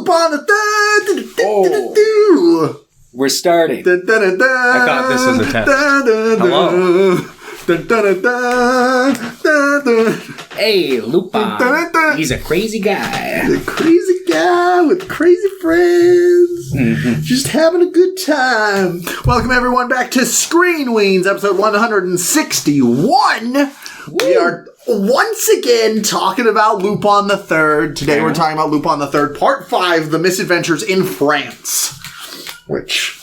Lupin the Third. Oh. We're starting. I thought this was a test. Hello. Hey, Lupin. He's a crazy guy. He's a crazy guy with crazy friends. Mm-hmm. Just having a good time. Welcome, everyone, back to Screen Weens, episode 161. Woo. We are once again talking about Lupin the Third. Today we're talking about Lupin the Third, Part 5, The Misadventures in France. Which...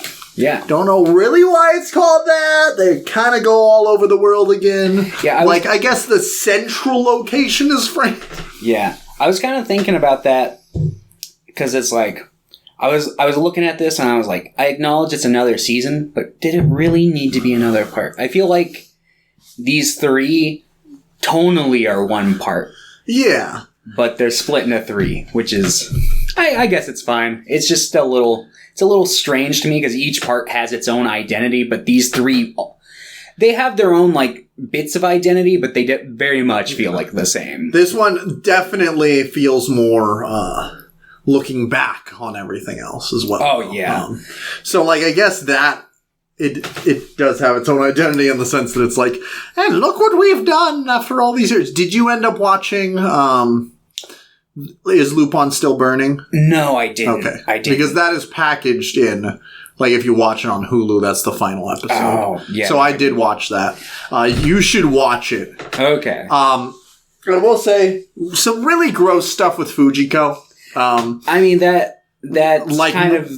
don't know really why it's called that. They kind of go all over the world again. Yeah, I guess the central location is France. Yeah, I was kind of thinking about that because it's like I was looking at this and I was like, I acknowledge it's another season, but did it really need to be another part? I feel like these three tonally are one part. Yeah, but they're split into three, which is I guess it's fine. It's just a little strange to me because each part has its own identity, but these three, they have their own, like, bits of identity, but they very much feel like the same. This one definitely feels more, looking back on everything else as well. Oh, yeah. So, like, I guess that, it does have its own identity in the sense that it's like, hey, look what we've done after all these years. Did you end up watching, Is Lupin Still Burning? No, I didn't. Okay. I didn't. Because that is packaged in, like, if you watch it on Hulu, that's the final episode. Oh, yeah. So I did watch that. You should watch it. Okay. I will say, some really gross stuff with Fujiko. I mean, that's like, kind of...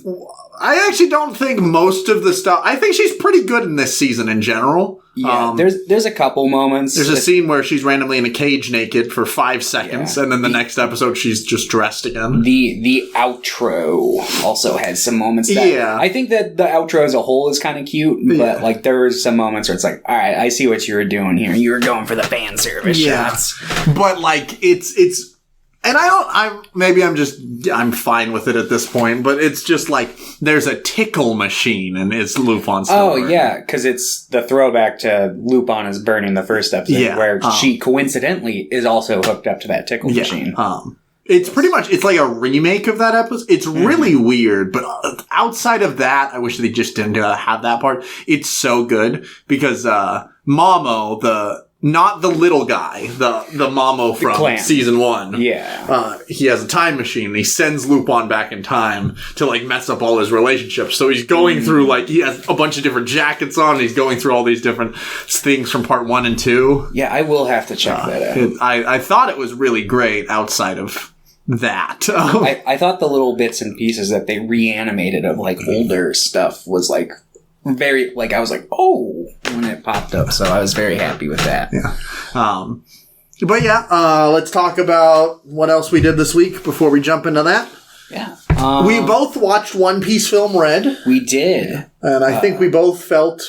I actually don't think most of the stuff... I think she's pretty good in this season in general. Yeah, there's a couple moments. There's a scene where she's randomly in a cage naked for 5 seconds, and then the next episode she's just dressed again. The outro also has some moments that... Yeah. I think that the outro as a whole is kind of cute, but like there's some moments where it's like, all right, I see what you were doing here. You were going for the fan service shots. But like, it's... And I'm fine with it at this point, but it's just like, there's a tickle machine and it's Lupin Still Burning. Yeah, because it's the throwback to Lupin is Burning, the first episode, where she coincidentally is also hooked up to that tickle machine. It's pretty much, it's like a remake of that episode. It's really weird, but outside of that, I wish they just didn't have that part. It's so good because, Momo, not the little guy, the Momo from season 1. Yeah. He has a time machine. And he sends Lupin back in time to, like, mess up all his relationships. So he's going through, like, he has a bunch of different jackets on. And he's going through all these different things from part 1 and 2. Yeah, I will have to check that out. I thought it was really great outside of that. I thought the little bits and pieces that they reanimated of, like, older stuff was, like, very, like, I was like, oh, when it popped up, so I was very happy with that. Yeah. But yeah, let's talk about what else we did this week before we jump into that. Yeah. We both watched One Piece Film Red. We did. And I think we both felt,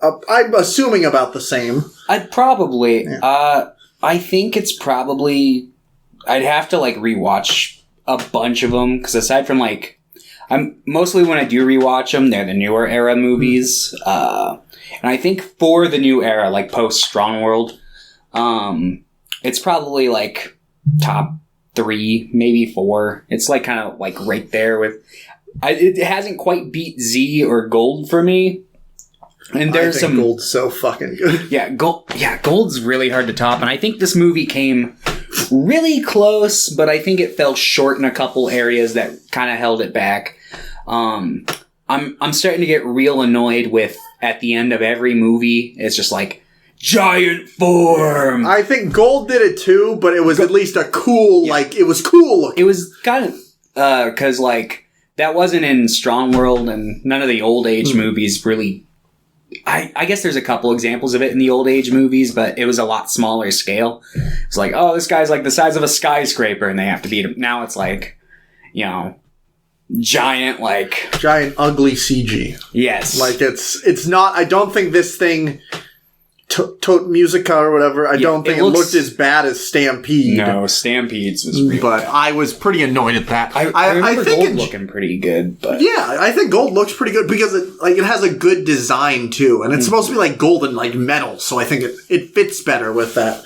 I'm assuming about the same. I'd probably, I think it's probably, I'd have to, like, rewatch a bunch of them, because aside from, like, I'm mostly when I do rewatch them, they're the newer era movies. And I think for the new era, like post Strong World, it's probably like top 3, maybe 4. It's like kind of like right there with. It hasn't quite beat Z or Gold for me. And there's some Gold's so fucking good. Yeah, Gold's really hard to top, and I think this movie came really close, but I think it fell short in a couple areas that kind of held it back. I'm starting to get real annoyed with at the end of every movie, it's just like giant form. I think Gold did it too, but it was at least a cool, like, it was cool looking. It was kind of because like that wasn't in Strong World, and none of the old age movies really. I guess there's a couple examples of it in the old age movies, but it was a lot smaller scale. It's like, oh, this guy's like the size of a skyscraper and they have to beat him. Now it's like, you know, giant ugly CG. Yes. Like it's not, I don't think this thing Tot Musica or whatever. I don't think it looked as bad as Stampede. No, Stampede's was real bad. I was pretty annoyed at that. I remember Gold looking pretty good, but yeah, I think Gold looks pretty good because it has a good design too, and it's supposed to be like gold and like metal, so I think it fits better with that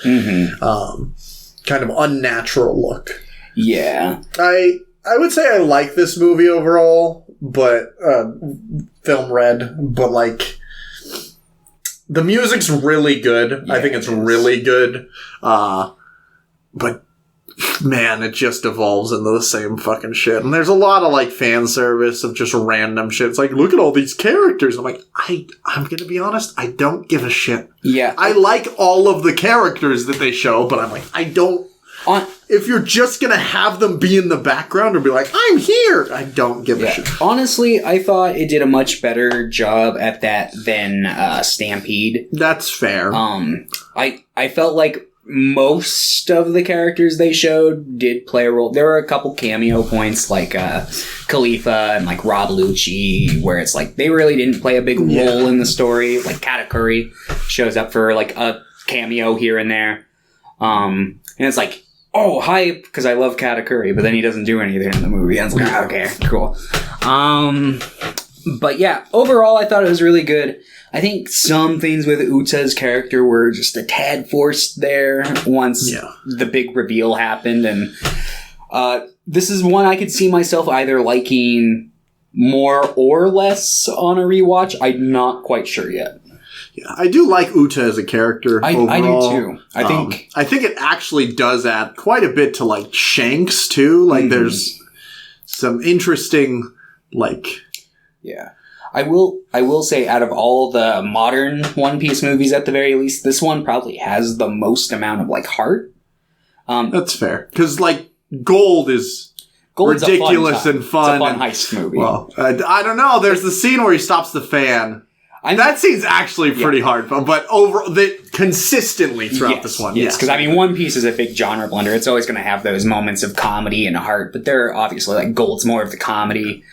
kind of unnatural look. Yeah, I I would say I like this movie overall, but film red, but like the music's really good. Yeah, I think it's really good. But man, it just evolves into the same fucking shit. And there's a lot of like fan service of just random shit. It's like, look at all these characters. I'm like, I'm gonna be honest, I don't give a shit. Yeah. I like all of the characters that they show, but I'm like, I don't. If you're just gonna have them be in the background or be like, I'm here, I don't give a shit. Honestly, I thought it did a much better job at that than Stampede. That's fair. I felt like most of the characters they showed did play a role. There were a couple cameo points like Khalifa and like Rob Lucci, where it's like they really didn't play a big role in the story. Like Katakuri shows up for like a cameo here and there. And it's like, oh, hype, because I love Katakuri, but then he doesn't do anything in the movie. And it's like, okay, cool. But yeah, overall, I thought it was really good. I think some things with Uta's character were just a tad forced there once the big reveal happened. And this is one I could see myself either liking more or less on a rewatch. I'm not quite sure yet. Yeah, I do like Uta as a character overall. I do too. I think it actually does add quite a bit to like Shanks too. Like there's some interesting like... Yeah. I will say, out of all the modern One Piece movies, at the very least, this one probably has the most amount of like heart. That's fair, because like Gold's ridiculous and fun. It's a fun heist movie. Well, I don't know. There's the scene where he stops the fan. That scene's actually pretty hard, but consistently throughout this one. Yes, because I mean, One Piece is a big genre blender. It's always going to have those moments of comedy and heart, but they're obviously like Gold's more of the comedy.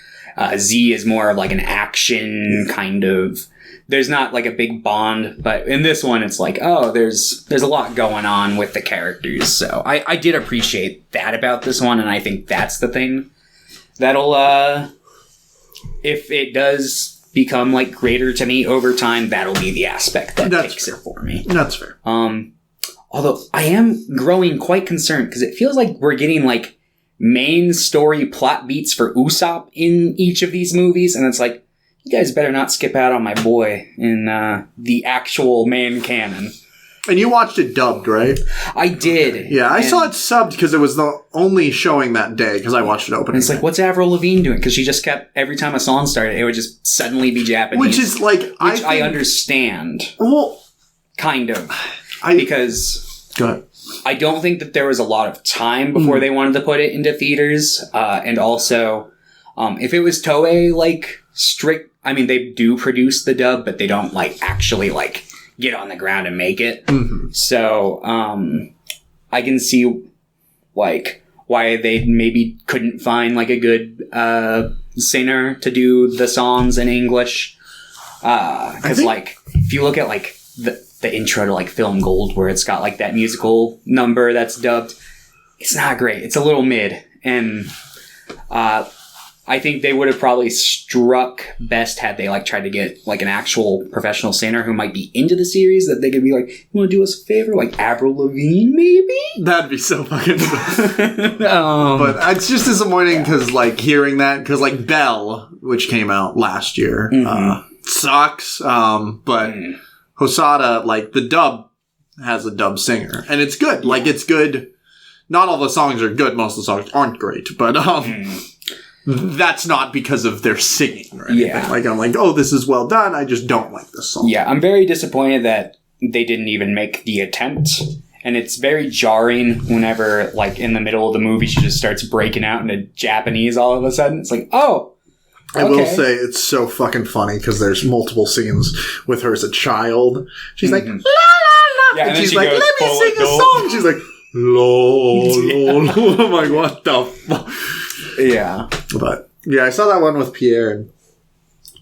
Z is more of like an action kind of. There's not like a big bond, but in this one, it's like, oh, there's a lot going on with the characters. So I did appreciate that about this one, and I think that's the thing that'll, if it does become like greater to me over time, that'll be the aspect that takes it for me. That's fair. Although I am growing quite concerned because it feels like we're getting like main story plot beats for Usopp in each of these movies, and it's like, you guys better not skip out on my boy in the actual main canon. And you watched it dubbed, right? I did. Yeah, I saw it subbed because it was the only showing that day because I watched it opening. It's like, what's Avril Lavigne doing? Because she just kept, every time a song started, it would just suddenly be Japanese. Which is like... I understand. Well... Kind of. Because... Go ahead. I don't think that there was a lot of time before they wanted to put it into theaters. And also, if it was Toei, like, strict... I mean, they do produce the dub, but they don't, like, actually, like, get on the ground and make it. Mm-hmm. So, I can see, like, why they maybe couldn't find, like, a good singer to do the songs in English. Because, like, if you look at, like, the intro to like Film Gold, where it's got like that musical number that's dubbed, it's not great. It's a little mid, and I think they would have probably struck best had they like tried to get like an actual professional singer who might be into the series, that they could be like, you want to do us a favor, like Avril Lavigne, maybe? That'd be so fucking but it's just disappointing because like hearing that, because like Belle, which came out last year, sucks, but Hosada, like, the dub has a dub singer. And it's good. Yeah. Like, it's good. Not all the songs are good. Most of the songs aren't great. But, that's not because of their singing or anything. Yeah. Like, I'm like, oh, this is well done. I just don't like this song. Yeah, I'm very disappointed that they didn't even make the attempt. And it's very jarring whenever, like, in the middle of the movie, she just starts breaking out into Japanese all of a sudden. It's like, oh! I will say it's so fucking funny because there's multiple scenes with her as a child. She's like, la la la. Yeah, and she's like, let me sing a song. She's like, lol. I'm like, what the fuck? Yeah. But, yeah, I saw that one with Pierre and it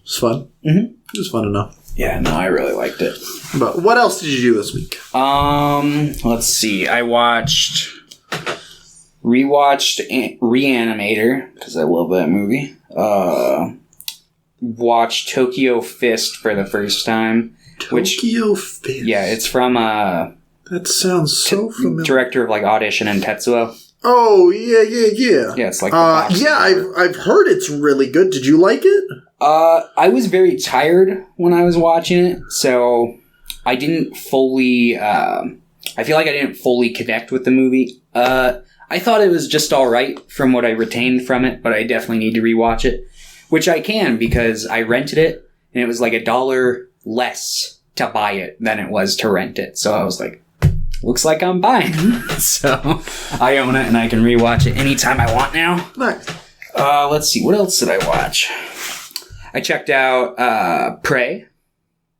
was fun. Mm-hmm. It was fun enough. Yeah, no, I really liked it. But what else did you do this week? Let's see. I rewatched Reanimator because I love that movie. Watched Tokyo Fist for the first time. Tokyo Fist? Yeah, it's from that sounds so familiar. Director of like Audition and Tetsuo. Oh, yeah. Yeah, it's like I've heard it's really good. Did you like it? I was very tired when I was watching it, so I didn't fully I feel like I didn't fully connect with the movie. I thought it was just alright from what I retained from it, but I definitely need to rewatch it. Which I can, because I rented it, and it was like $1 less to buy it than it was to rent it. So I was like, looks like I'm buying. So I own it, and I can rewatch it anytime I want now. Nice. Let's see, what else did I watch? I checked out Prey.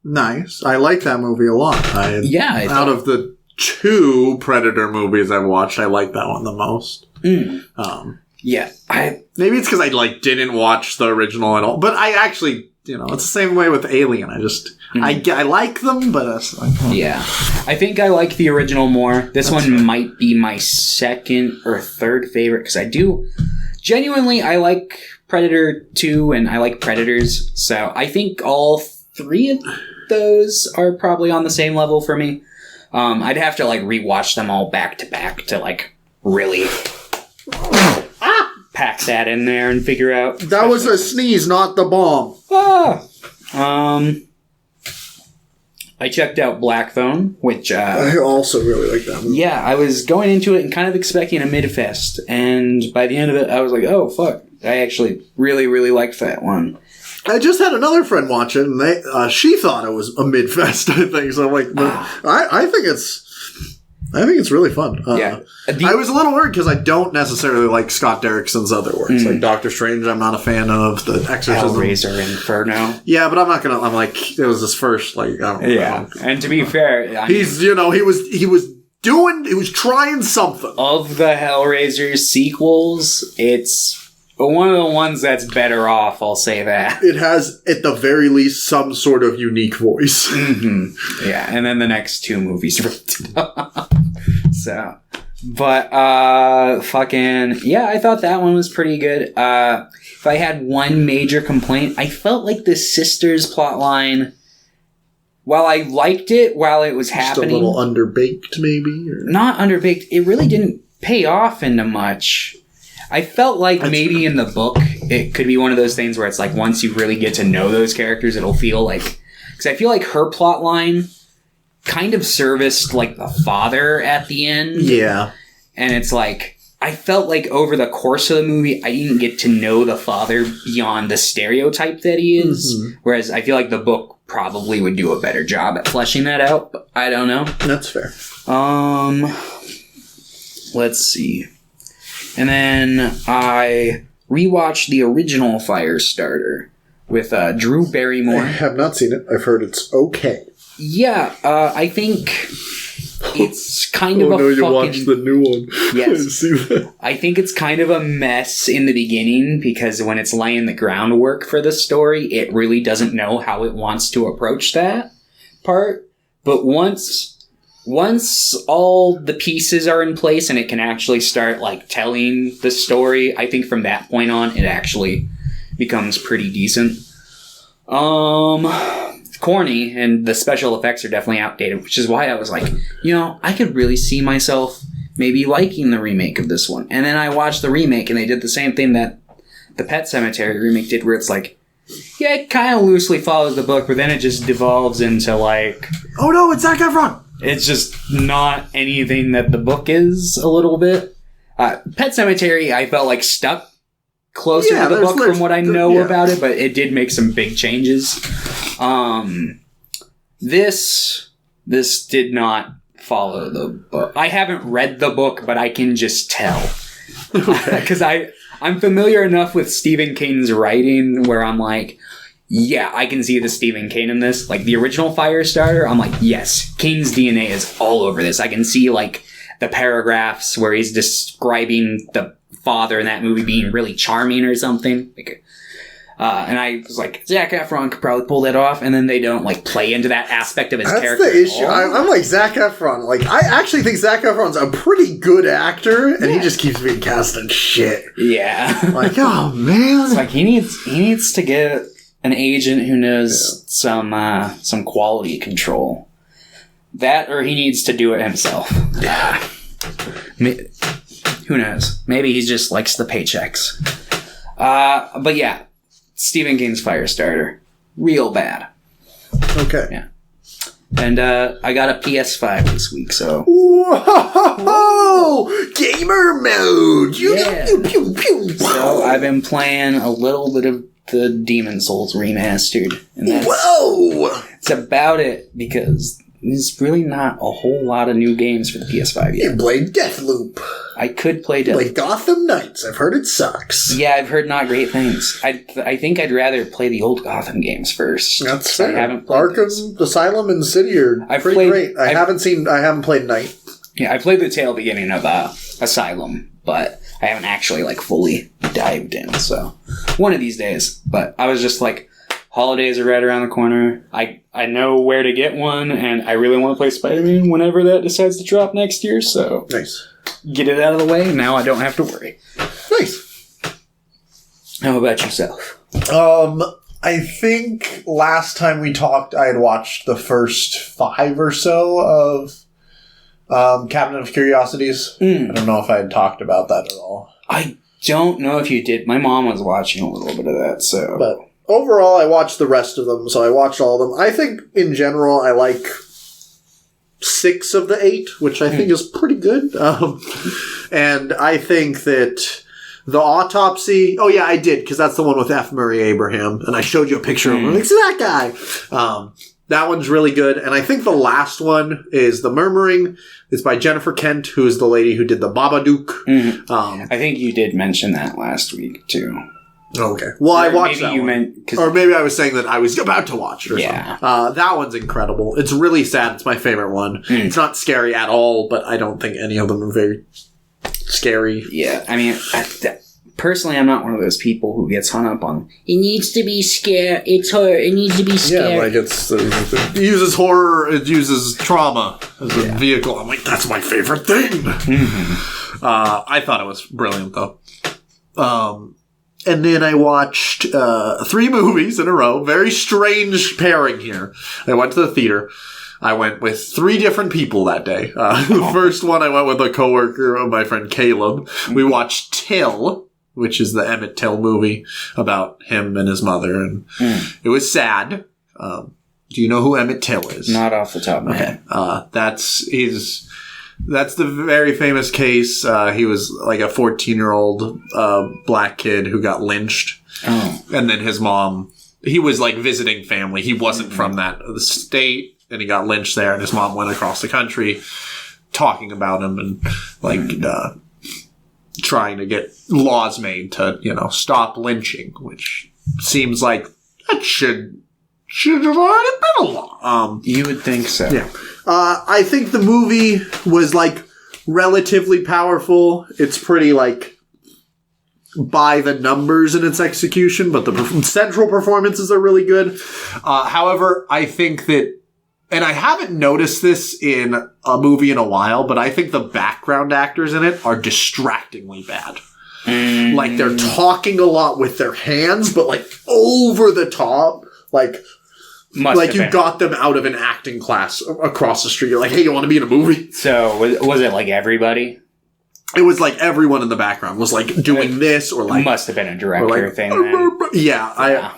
Nice. I like that movie a lot. Out of the 2 Predator movies I've watched, I like that one the most. Yeah. Maybe it's because I didn't watch the original at all, but I actually, it's the same way with Alien. I just I like them, but yeah. I think I like the original more. This one might be my second or third favorite because I do genuinely I like Predator 2 and I like Predators. So I think all 3 of those are probably on the same level for me. I'd have to rewatch them all back to back to really pack that in there and figure out. That was a sneeze, not the bomb. I checked out Blackphone, which I also really like that movie. Yeah, I was going into it and kind of expecting a midfest, and by the end of it, I was like, "Oh fuck!" I actually really, really liked that one. I just had another friend watch it, and she thought it was a midfest. I think so. I think it's really fun. Yeah, I was a little worried because I don't necessarily like Scott Derrickson's other works, like Doctor Strange. I'm not a fan of The Exorcism, Hellraiser, Inferno. Yeah, but I'm not gonna. I'm like, it was his first. I don't know. And to be fair, he was trying something. Of the Hellraiser sequels, it's one of the ones that's better off, I'll say that. It has, at the very least, some sort of unique voice. Mm-hmm. Yeah, and then the next 2 movies ripped it up. So, but, I thought that one was pretty good. If I had one major complaint, I felt like the sisters plotline, while I liked it while it was happening. Just a little underbaked, maybe? Or? Not underbaked. It really didn't pay off into much. I felt like maybe in the book, it could be one of those things where it's once you really get to know those characters, it'll feel like... Because I feel like her plot line kind of serviced, the father at the end. Yeah. And it's I felt like over the course of the movie, I didn't get to know the father beyond the stereotype that he is. Mm-hmm. Whereas I feel like the book probably would do a better job at fleshing that out, but I don't know. That's fair. Let's see. And then I rewatched the original Firestarter with Drew Barrymore. I have not seen it. I've heard it's okay. Yeah, I think it's kind of a fucking... you watched the new one. Yes. I didn't see that. I think it's kind of a mess in the beginning because when it's laying the groundwork for the story, it really doesn't know how it wants to approach that part. But once all the pieces are in place and it can actually start telling the story, I think from that point on it actually becomes pretty decent. Corny, and the special effects are definitely outdated, which is why I was like, I could really see myself maybe liking the remake of this one. And then I watched the remake and they did the same thing that the Pet Sematary remake did, where it's it kind of loosely follows the book, but then it just devolves into oh no, it's Zac Efron! It's just not anything that the book is a little bit. Pet Sematary, I felt stuck closer to the book from what I know about it, but it did make some big changes. This did not follow the book. I haven't read the book, but I can just tell. Because I'm familiar enough with Stephen King's writing where I'm yeah, I can see the Stephen King in this. The original Firestarter, I'm yes, King's DNA is all over this. I can see, the paragraphs where he's describing the father in that movie being really charming or something. And I was Zac Efron could probably pull that off, and then they don't, play into that aspect of his character. That's the issue. I'm Zac Efron. I actually think Zac Efron's a pretty good actor, and he just keeps being cast in shit. Yeah. Oh, man. It's he needs to get an agent who knows some quality control. That, or he needs to do it himself. Yeah. Who knows? Maybe he just likes the paychecks. But yeah, Stephen King's Firestarter. Real bad. Okay. Yeah. And I got a PS5 this week, so... Whoa! Gamer mode! Pew, pew, pew. So I've been playing a little bit of the Demon Souls remastered. And that's, Whoa! it's about it, because there's really not a whole lot of new games for the PS5 yet. You played Deathloop. I could play Deathloop. Like Gotham Knights. I've heard it sucks. Yeah, I've heard not great things. I think I'd rather play the old Gotham games first. That's fair. I haven't played Arkham those. Asylum and City are pretty great. I haven't played Night. Yeah, I played the tail beginning of Asylum, but I haven't actually like fully dived in. So one of these days. But I was just like, holidays are right around the corner. I know where to get one, and I really want to play Spider-Man whenever that decides to drop next year. So nice. Get it out of the way. Now I don't have to worry. Nice. How about yourself? I think last time we talked, I had watched the first 5 or so of Cabinet of Curiosities. I don't know if I had talked about that at all. I don't know if you did. My mom was watching a little bit of that, so... But overall, I watched the rest of them, so I watched all of them. I think, in general, I like 6 of the 8, which I think is pretty good. And I think that the Autopsy... Oh, yeah, I did, because that's the one with F. Murray Abraham, and I showed you a picture of him. I'm like, see that guy? That one's really good. And I think the last one is The Murmuring. It's by Jennifer Kent, who is the lady who did the Babadook. I think you did mention that last week, too. Okay. Well, I watched that one. Or maybe I was saying that I was about to watch it or something. That one's incredible. It's really sad. It's my favorite one. It's not scary at all, but I don't think any of them are very scary. Yeah, I mean, personally, I'm not one of those people who gets hung up on, it needs to be scary, it's horror, it needs to be scary. Yeah, like it uses horror, it uses trauma as a vehicle. I'm like, that's my favorite thing. I thought it was brilliant, though. And then I watched 3 movies in a row. Very strange pairing here. I went to the theater. I went with 3 different people that day. The first one, I went with a coworker of my friend Caleb. We watched Till, which is the Emmett Till movie about him and his mother. And it was sad. Do you know who Emmett Till is? Not off the top of my head. That's the very famous case. He was like a 14-year-old black kid who got lynched. Oh. And then his mom, he was like visiting family. He wasn't from the state, and he got lynched there. And his mom went across the country talking about him and like trying to get laws made to, stop lynching, which seems like that should have already been a law. You would think so. Yeah. I think the movie was, like, relatively powerful. It's pretty, like, by the numbers in its execution, but the central performances are really good. However, I think that, and I haven't noticed this in a movie in a while, but I think the background actors in it are distractingly bad. Like, they're talking a lot with their hands, but, like, over the top. Like you got them out of an acting class across the street. You're like, hey, you want to be in a movie? So, was it like everybody? It was like everyone in the background was like doing this or like... Must have been a director thing then. Yeah.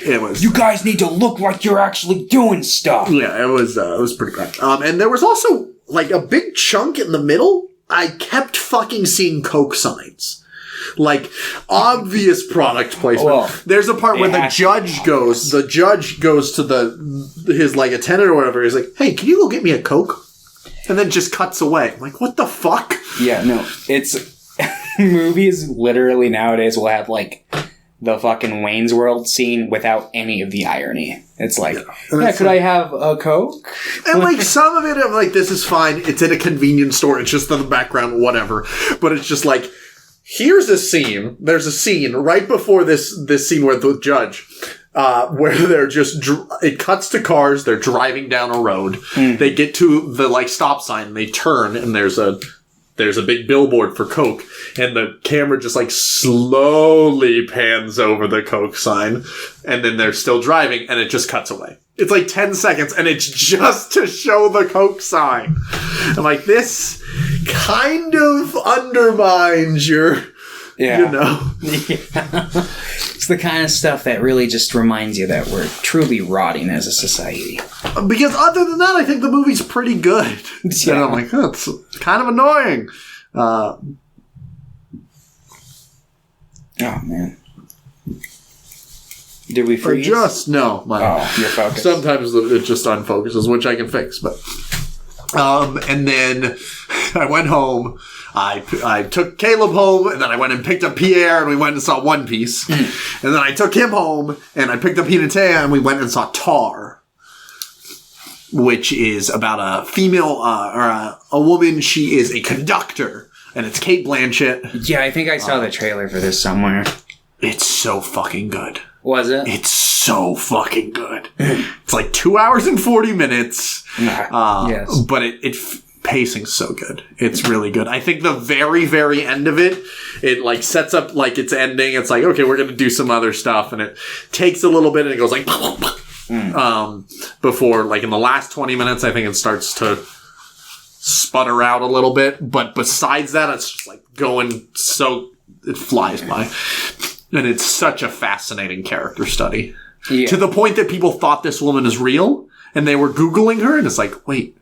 It was... You guys need to look like you're actually doing stuff. Yeah, it was pretty great. And there was also like a big chunk in the middle. I kept fucking seeing Coke signs. Like, obvious product placement. Well, there's a part where the judge goes to his, like, attendant or whatever. He's like, hey, can you go get me a Coke? And then just cuts away. I'm like, what the fuck? Yeah, no. It's... movies literally nowadays will have, like, the fucking Wayne's World scene without any of the irony. It's like, could I have a Coke? And, like, some of it, I'm like, this is fine. It's in a convenience store. It's just in the background, whatever. But it's just like... Here's a scene. There's a scene right before this scene where the judge, where they're just, it cuts to cars. They're driving down a road. They get to the like stop sign. And they turn and there's a big billboard for Coke. And the camera just like slowly pans over the Coke sign. And then they're still driving and it just cuts away. It's like 10 seconds and it's just to show the Coke sign. I'm like, this kind of undermines your, you know. Yeah. It's the kind of stuff that really just reminds you that we're truly rotting as a society. Because other than that, I think the movie's pretty good. Yeah. And I'm like, oh, it's kind of annoying. Oh, man. Did we freeze? No. You're focused. Sometimes it just unfocuses, which I can fix. But and then I went home. I took Caleb home, and then I went and picked up Pierre, and we went and saw One Piece. And then I took him home, and I picked up Hinatea, and we went and saw Tar, which is about a female, or a woman. She is a conductor, and it's Cate Blanchett. Yeah, I think I saw the trailer for this somewhere. It's so fucking good. Was it? It's so fucking good. It's like 2 hours and 40 minutes. Yes. But pacing's so good. It's really good. I think the very, very end of it like sets up like its ending. It's like, okay, we're going to do some other stuff. And it takes a little bit and it goes like, before like in the last 20 minutes, I think it starts to sputter out a little bit. But besides that, it's just like going it flies by. And it's such a fascinating character study. Yeah. To the point that people thought this woman is real and they were Googling her and it's like, wait,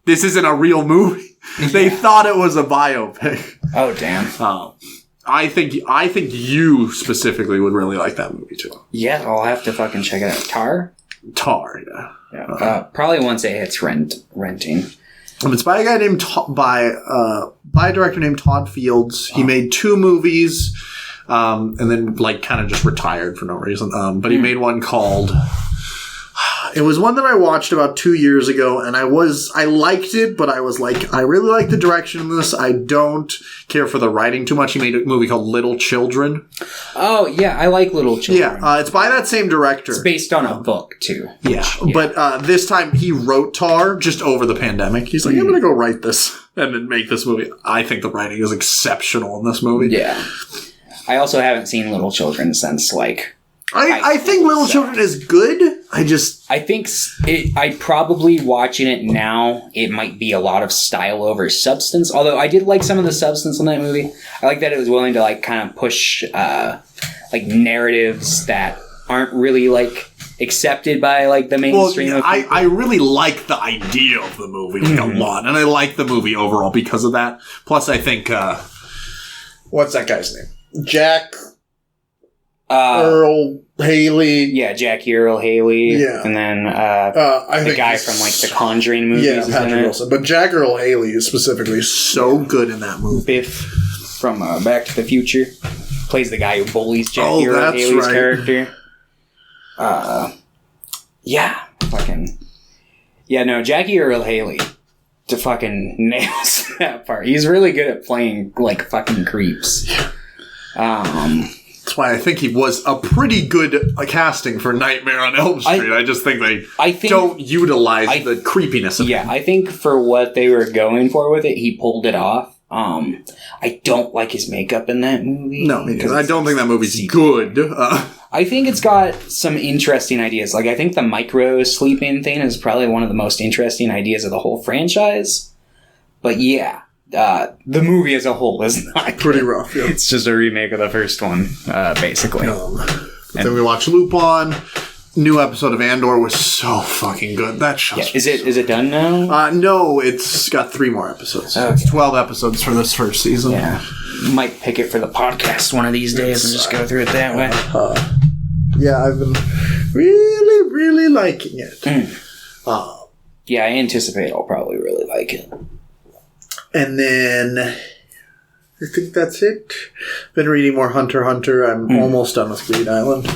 this isn't a real movie. Yeah. They thought it was a biopic. Oh, damn. I think you specifically would really like that movie too. Yeah, I'll have to fucking check it out. Tar, yeah. Probably once it hits renting. It's by a guy named by a director named Todd Fields. He made 2 movies, and then like kind of just retired for no reason. But he made one called. It was one that I watched about 2 years ago, and I liked it, but I was like, I really like the direction of this. I don't care for the writing too much. He made a movie called Little Children. Oh, yeah, I like Little Children. Yeah, it's by that same director. It's based on a book, too. Yeah, but this time he wrote Tar just over the pandemic. He's like, I'm going to go write this and then make this movie. I think the writing is exceptional in this movie. Yeah. I also haven't seen Little Children since, like... I think Little Children is good. I think I probably watching it now, it might be a lot of style over substance. Although I did like some of the substance in that movie. I like that it was willing to like kind of push like narratives that aren't really like accepted by like the mainstream. Well, I really like the idea of the movie like a lot, and I like the movie overall because of that. Plus, I think what's that guy's name? Jack. Earl Haley. Yeah, Jackie Earl Haley. Yeah. And then the guy from like the Conjuring movies. Yeah, Patrick Wilson. But Jack Earl Haley is specifically so good in that movie. Biff from Back to the Future plays the guy who bullies Jackie Earl Haley's character. Yeah. Fucking. Yeah, no, Jackie Earl Haley to fucking nails that part. He's really good at playing like fucking creeps. Yeah. That's why I think he was a pretty good casting for Nightmare on Elm Street. I just think they don't utilize the creepiness of it. Yeah, I think for what they were going for with it, he pulled it off. I don't like his makeup in that movie. No, because I don't think that movie's good. I think it's got some interesting ideas. Like, I think the micro sleeping thing is probably one of the most interesting ideas of the whole franchise. But yeah. The movie as a whole is not pretty rough. Yeah. It's just a remake of the first one, basically. Then we watched Lupin. New episode of Andor was so fucking good. That show's is it done now? No, it's got 3 more episodes. Okay. It's 12 episodes for this first season. Yeah, might pick it for the podcast one of these days and just go through it that way. Yeah, I've been really, really liking it. Yeah, I anticipate I'll probably really like it. And then I think that's it. Been reading more Hunter x Hunter. I'm almost done with Greed Island.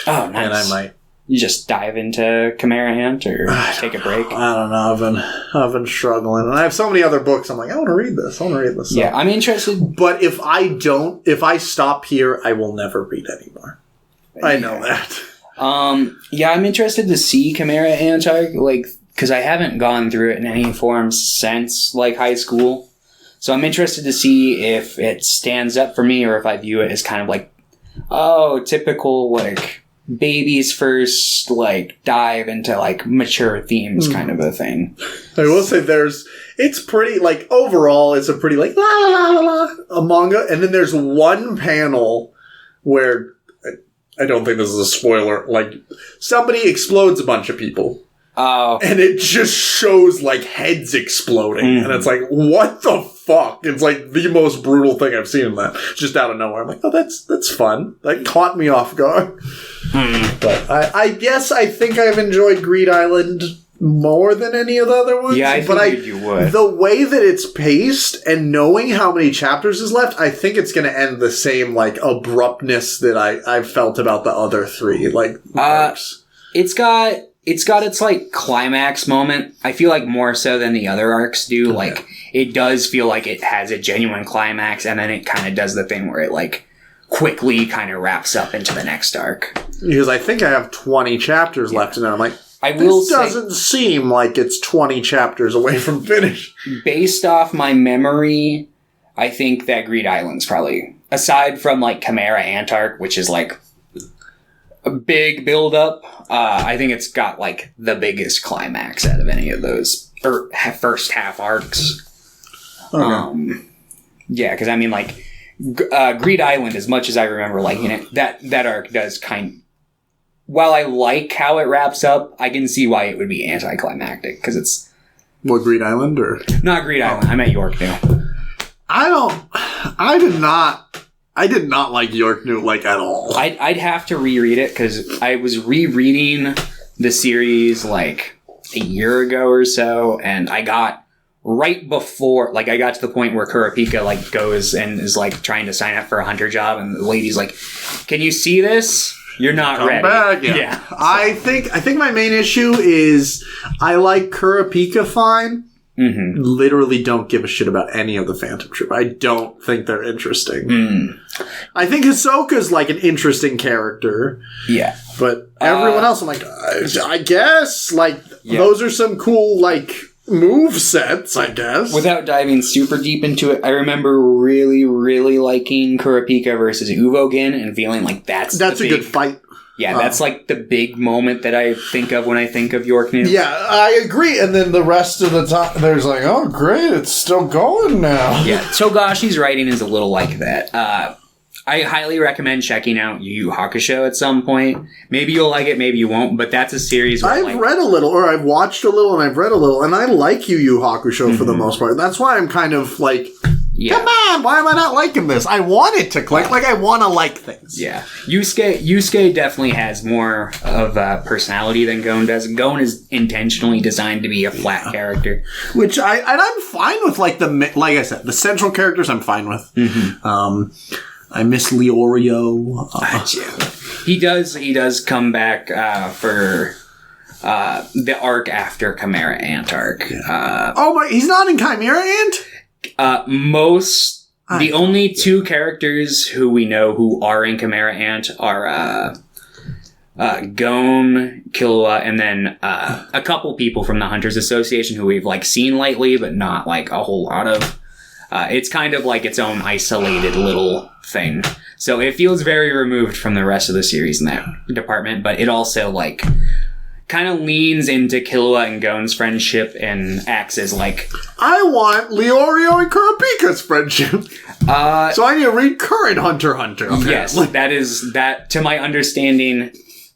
Oh, nice. And I might. You just dive into Chimera Ant or take a break? I don't know. I've been struggling. And I have so many other books. I'm like, I want to read this. Yeah, I'm interested. But if I stop here, I will never read anymore. Yeah. I know that. Yeah, I'm interested to see Chimera Ant, like, because I haven't gone through it in any form since, like, high school. So I'm interested to see if it stands up for me or if I view it as kind of like, typical, like, babies first, like, dive into, like, mature themes kind of a thing. I will say there's It's pretty, like, overall, it's a pretty, like, la la la la la, a manga. And then there's one panel where, I don't think this is a spoiler, like, somebody explodes a bunch of people. Oh. And it just shows, like, heads exploding. Mm. And it's like, what the fuck? It's, like, the most brutal thing I've seen in that. Just out of nowhere. I'm like, oh, that's fun. That caught me off guard. But I guess I think I've enjoyed Greed Island more than any of the other ones. Yeah, I figured you would. The way that it's paced and knowing how many chapters is left, I think it's going to end the same, like, abruptness that I felt about the other three. Like, it's got its, like, climax moment. I feel like more so than the other arcs do. Okay. Like, it does feel like it has a genuine climax, and then it kind of does the thing where it, like, quickly kind of wraps up into the next arc. Because I think I have 20 chapters left, and I'm like, this doesn't seem like it's 20 chapters away from finish. Based off my memory, I think that Greed Island's probably, aside from, like, Chimera Ant arc, which is, like, a big build-up, I think it's got, like, the biggest climax out of any of those first half arcs. Okay. Yeah, because, I mean, like, Greed Island, as much as I remember liking it, that arc does while I like how it wraps up, I can see why it would be anticlimactic, because it's... What, Greed Island, or...? Not Greed Island, I meant York New. I did not like York New, like, at all. I'd have to reread it, because I was rereading the series, like, a year ago or so, and I got right before, like, I got to the point where Kurapika, like, goes and is, like, trying to sign up for a hunter job, and the lady's like, can you see this? You're not Come ready. Back, yeah. So. I think my main issue is I like Kurapika fine. Mm-hmm. Literally don't give a shit about any of the Phantom Troop. I don't think they're interesting. I think Hisoka's, like, an interesting character. Yeah. But everyone else, I'm like, I guess, like, those are some cool, like, move sets, I guess. Without diving super deep into it, I remember really, really liking Kurapika versus Uvogin and feeling like that's a good fight. Yeah, that's like the big moment that I think of when I think of York New. Yeah, I agree. And then the rest of the time, there's like, oh, great, it's still going now. Yeah, Togashi's writing is a little like that. I highly recommend checking out Yu Yu Hakusho at some point. Maybe you'll like it, maybe you won't, but that's a series where I've read a little, or I've watched a little, and I've read a little, and I like Yu Yu Hakusho for the most part. That's why I'm kind of like, come on, why am I not liking this? I want it to click, like I want to like things. Yeah. Yusuke definitely has more of a personality than Gon does. Gon is intentionally designed to be a flat character. Which I'm fine with, like I said, the central characters I'm fine with. Mm-hmm. I miss Leorio. He does come back for the arc after Chimera Ant arc. He's not in Chimera Ant? The only two characters who we know who are in Chimera Ant are Gon, Killua, and then a couple people from the Hunters Association who we've, like, seen lately, but not, like, a whole lot of. It's kind of like its own isolated little thing. So it feels very removed from the rest of the series in that department, but it also, like, kind of leans into Killua and Gon's friendship and acts as, like... I want Leorio and Kurapika's friendship. So I need to read current Hunter x Hunter. Yes, that, to my understanding...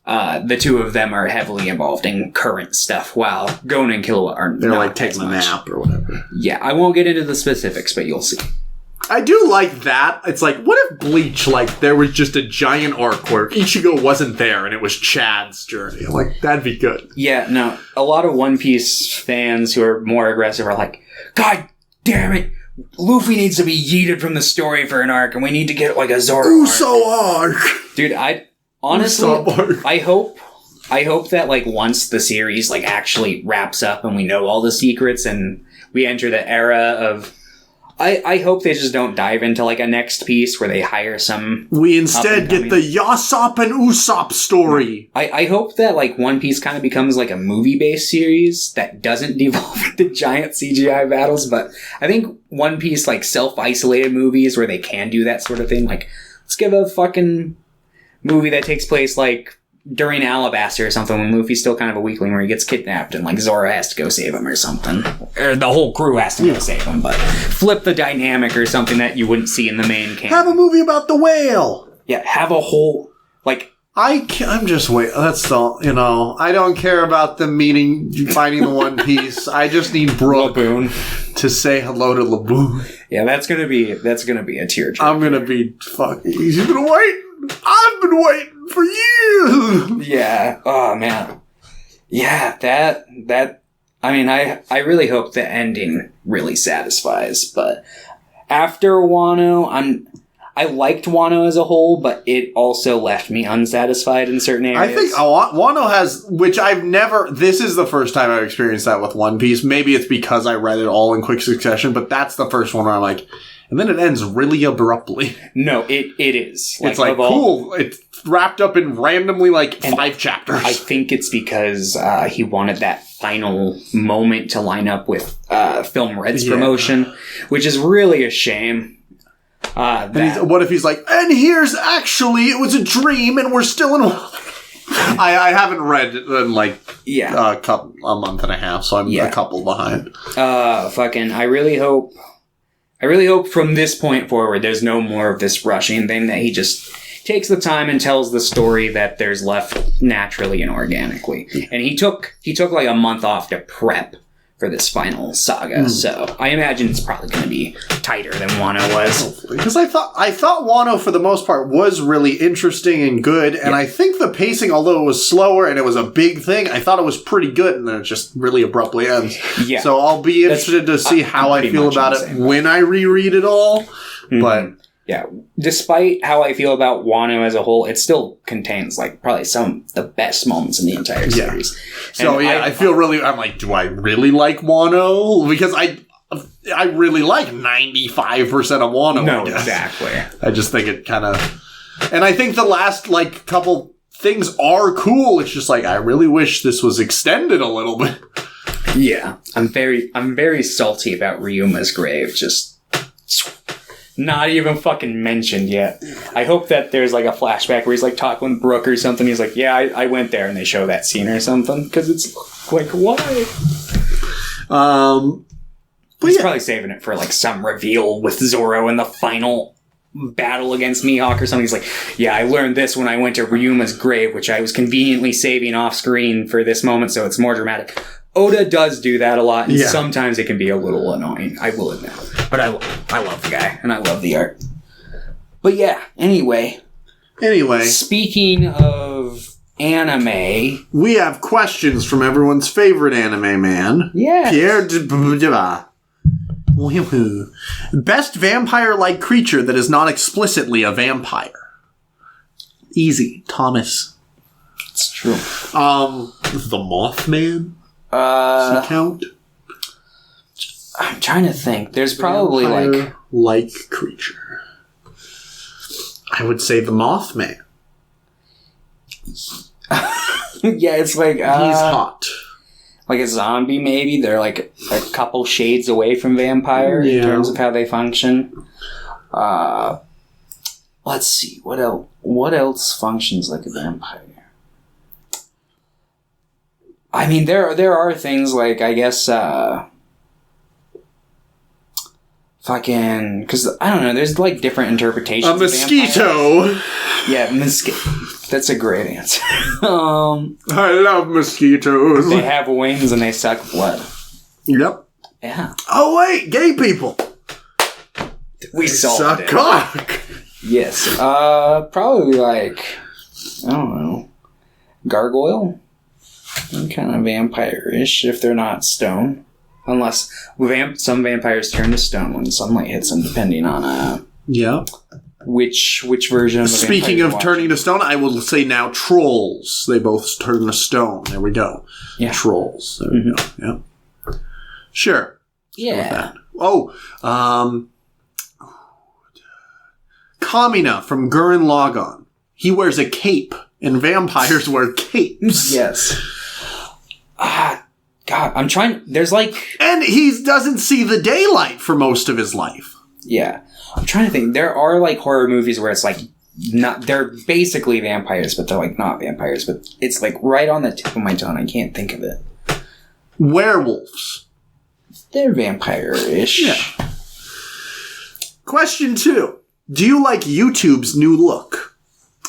the two of them are heavily involved in current stuff, while Gon and Killua are They're not like taking a nap or whatever. Yeah, I won't get into the specifics, but you'll see. I do like that. It's like, what if Bleach, like, there was just a giant arc where Ichigo wasn't there and it was Chad's journey? Like, that'd be good. Yeah, no, a lot of One Piece fans who are more aggressive are like, God damn it, Luffy needs to be yeeted from the story for an arc, and we need to get, like, a Zoro Uso arc! Dude, honestly, I hope that, like, once the series, like, actually wraps up and we know all the secrets and we enter the era of... I hope they just don't dive into, like, a next piece where they hire some... We instead get the Yasop and Usopp story. I hope that, like, One Piece kind of becomes, like, a movie-based series that doesn't devolve into giant CGI battles, but I think One Piece, like, self-isolated movies where they can do that sort of thing, like, let's give a fucking... movie that takes place, like, during Alabaster or something, when Luffy's still kind of a weakling, where he gets kidnapped and like Zoro has to go save him or something, or the whole crew has to go save him. But flip the dynamic or something that you wouldn't see in the main camp. Have a movie about the whale. Yeah, have a whole like. I'm just waiting. That's all. I don't care about them finding the One Piece. I just need Brooke to say hello to Laboon. Yeah, that's gonna be a tearjerker. I'm gonna be fucking. He's been waiting. I've been waiting for you. Yeah. Oh man. Yeah. That. I mean, I really hope the ending really satisfies. But after Wano, I liked Wano as a whole, but it also left me unsatisfied in certain areas. I think Wano has, which I've never. This is the first time I've experienced that with One Piece. Maybe it's because I read it all in quick succession, but that's the first one where I'm like. And then it ends really abruptly. No, it is. It's like, cool. It's wrapped up in randomly 5 chapters. I think it's because he wanted that final moment to line up with Film Red's promotion, which is really a shame. What if he's like, and here's actually, it was a dream and we're still in... I haven't read it in a month and a half, so I'm a couple behind. I really hope from this point forward there's no more of this rushing thing, that he just takes the time and tells the story that there's left naturally and organically. And he took like a month off to prep for this final saga, so I imagine it's probably going to be tighter than Wano was. Because I thought Wano for the most part was really interesting and good, and I think the pacing, although it was slower and it was a big thing, I thought it was pretty good, and then it just really abruptly ends. Yeah. So I'll be interested to see how I feel about it when I reread it all. Mm-hmm. But yeah, despite how I feel about Wano as a whole, it still contains probably some of the best moments in the entire series. Yeah. So I feel really, I'm like, do I really like Wano? Because I really like 95% of Wano. No, exactly. I just think it kind of, and I think the last couple things are cool. It's just I really wish this was extended a little bit. Yeah, I'm very salty about Ryuma's grave. Just. Not even fucking mentioned yet. I hope that there's a flashback where he's talking with Brooke or something. He's like, yeah, I went there, and they show that scene or something. Because it's why? He's probably saving it for some reveal with Zoro in the final battle against Mihawk or something. He's like, yeah, I learned this when I went to Ryuma's grave, which I was conveniently saving off screen for this moment, so it's more dramatic. Oda does do that a lot, and sometimes it can be a little annoying, I will admit. But I love the guy, and I love the art. But yeah, anyway. Speaking of anime... We have questions from everyone's favorite anime man. Yeah. Pierre de... Best vampire-like creature that is not explicitly a vampire. Easy. Thomas. It's true. The Mothman? Does he count? I'm trying to think. There's probably like creature. I would say the Mothman. Yeah, it's he's hot. Like a zombie, maybe. They're a couple shades away from vampire in terms of how they function. Let's see. What else functions like a vampire? I mean, there are things I guess, because, I don't know, there's, different interpretations of mosquito! Yeah, that's a great answer. I love mosquitoes. They have wings and they suck blood. Yep. Yeah. Oh, wait! Gay people! We solved it. Suck cock! Yes. Probably, I don't know, gargoyle? Kind of vampire-ish if they're not stone. Unless some vampires turn to stone when sunlight hits them, depending on which version of Speaking of turning to stone, I will say now trolls. They both turn to stone. There we go. Yeah. Trolls. There we go. Yeah. Sure. Yeah. Kamina from Gurren Lagann. He wears a cape, and vampires wear capes. Yes. God, I'm trying... There's And he doesn't see the daylight for most of his life. Yeah. I'm trying to think. There are horror movies where it's they're basically vampires, but they're like not vampires, but it's like right on the tip of my tongue. I can't think of it. Werewolves. They're vampire-ish. Yeah. Question 2. Do you like YouTube's new look?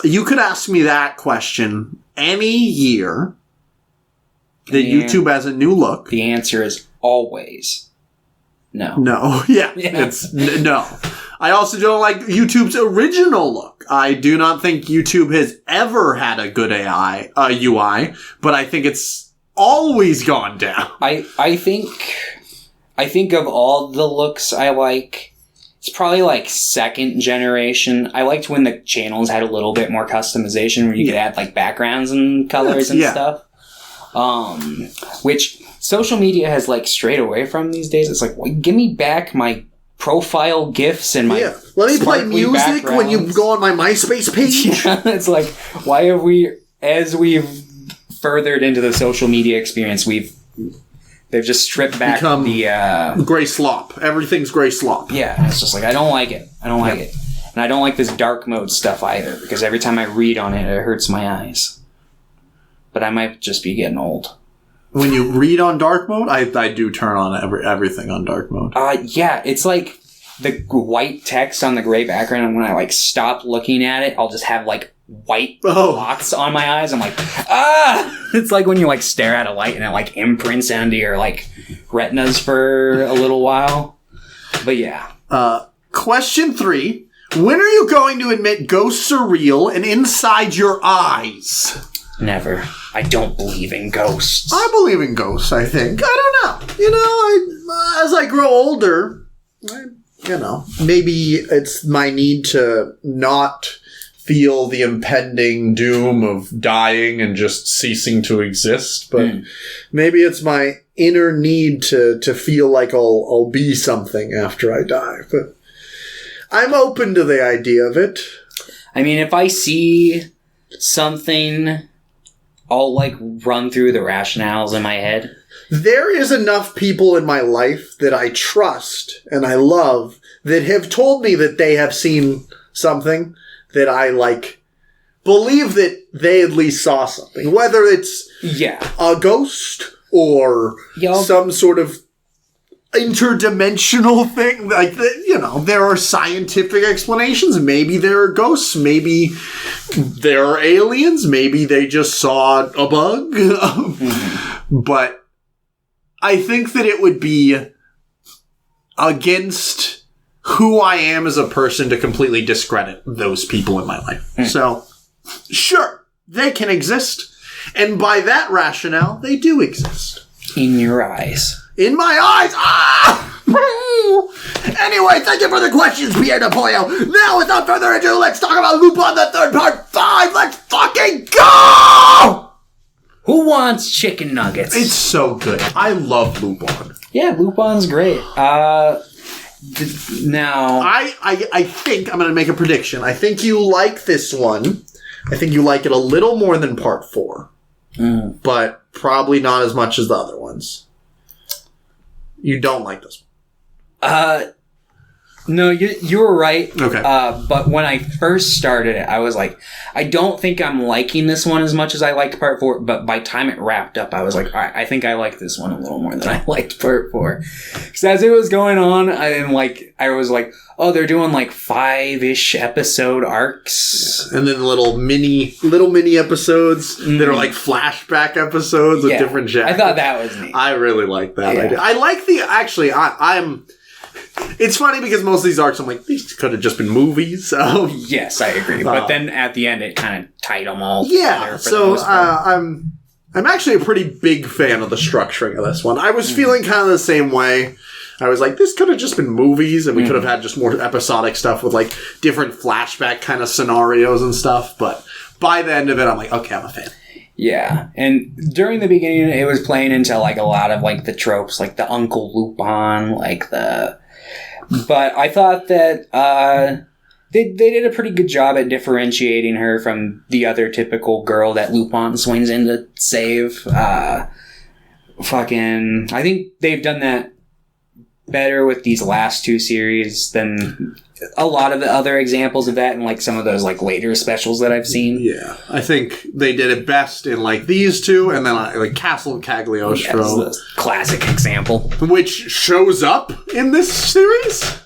You could ask me that question any year that YouTube has a new look. The answer is always no. No. Yeah. It's no. I also don't like YouTube's original look. I do not think YouTube has ever had a good UI, but I think it's always gone down. I think of all the looks I like, it's probably like second generation. I liked when the channels had a little bit more customization where you could add like backgrounds and colors and stuff. Which social media has like strayed away from these days. It's like, well, give me back my profile GIFs and my let me play music when you go on my MySpace page. Yeah, it's like, why have we, as we've furthered into the social media experience, they've just stripped back the gray slop. Everything's gray slop. Yeah, it's just like, I don't like it. I don't like it. And I don't like this dark mode stuff either, because every time I read on it, it hurts my eyes. But I might just be getting old. When you read on dark mode, I do turn on everything on dark mode. Yeah, it's like the white text on the gray background, and when I like stop looking at it, I'll just have like white blots on my eyes. I'm like, ah! It's like when you like stare at a light and it like imprints onto your like retinas for a little while. But yeah. Question 3. When are you going to admit ghosts are real and inside your eyes? Never. I don't believe in ghosts. I believe in ghosts, I think. I don't know. You know, as I grow older, maybe it's my need to not feel the impending doom of dying and just ceasing to exist. But maybe it's my inner need to feel like I'll be something after I die. But I'm open to the idea of it. I mean, if I see something, I'll like run through the rationales in my head. There is enough people in my life that I trust and I love that have told me that they have seen something that I like believe that they at least saw something. Whether it's a ghost or some sort of interdimensional thing. Like, there are scientific explanations. Maybe there are ghosts. Maybe there are aliens. Maybe they just saw a bug. But I think that it would be against who I am as a person to completely discredit those people in my life. So, sure, they can exist. And by that rationale, they do exist. In your eyes. In my eyes! Ah! Anyway, thank you for the questions, Pierre de Pollo. Now, without further ado, let's talk about Lupin the Third Part 5. Let's fucking go! Who wants chicken nuggets? It's so good. I love Lupin. Yeah, Lupin's great. Now, I think I'm going to make a prediction. I think you like this one. I think you like it a little more than Part 4. But probably not as much as the other ones. You don't like this one. No, you were right. Okay. But when I first started it, I was like, I don't think I'm liking this one as much as I liked Part 4. But by the time it wrapped up, I was like, all right, I think I like this one a little more than I liked Part 4. Because as it was going on, I was like, oh, they're doing like 5-ish episode arcs. And then little mini episodes that are like flashback episodes with different jackets. I thought that was neat. I really like that idea. I like I'm... It's funny because most of these arcs, I'm like, these could have just been movies. So. Yes, I agree. But then at the end, it kind of tied them all together. So I'm actually a pretty big fan of the structuring of this one. I was feeling kind of the same way. I was like, this could have just been movies, and we could have had just more episodic stuff with like different flashback kind of scenarios and stuff. But by the end of it, I'm like, okay, I'm a fan. Yeah, and during the beginning, it was playing into like a lot of like the tropes, like the Uncle Lupin, like the. But I thought that they did a pretty good job at differentiating her from the other typical girl that Lupin swings in to save. I think they've done that better with these last two series than a lot of the other examples of that in like some of those like later specials that I've seen. Yeah, I think they did it best in like these two, and then like Castle Cagliostro, the classic example, which shows up in this series.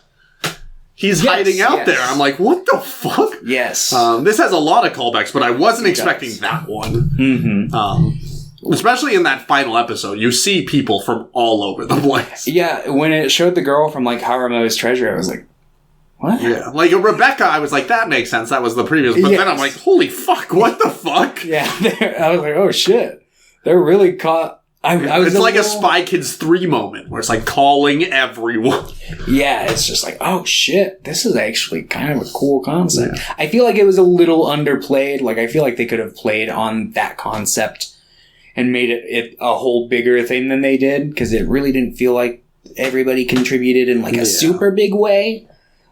He's hiding out there. I'm like, what the fuck? Yes. This has a lot of callbacks, but I wasn't expecting that one. Mm-hmm. Especially in that final episode, you see people from all over the place. Yeah, when it showed the girl from like Haramo's Treasure, I was like, what? Yeah, like Rebecca, I was like, that makes sense. That was the previous. But then I'm like, holy fuck, what the fuck? Yeah, I was like, oh shit. They're really caught. It's like a Spy Kids 3 moment where it's like calling everyone. Yeah, it's just like, oh shit, this is actually kind of a cool concept. Yeah. I feel like it was a little underplayed. Like, I feel like they could have played on that concept and made it a whole bigger thing than they did, because it really didn't feel like everybody contributed in like a super big way.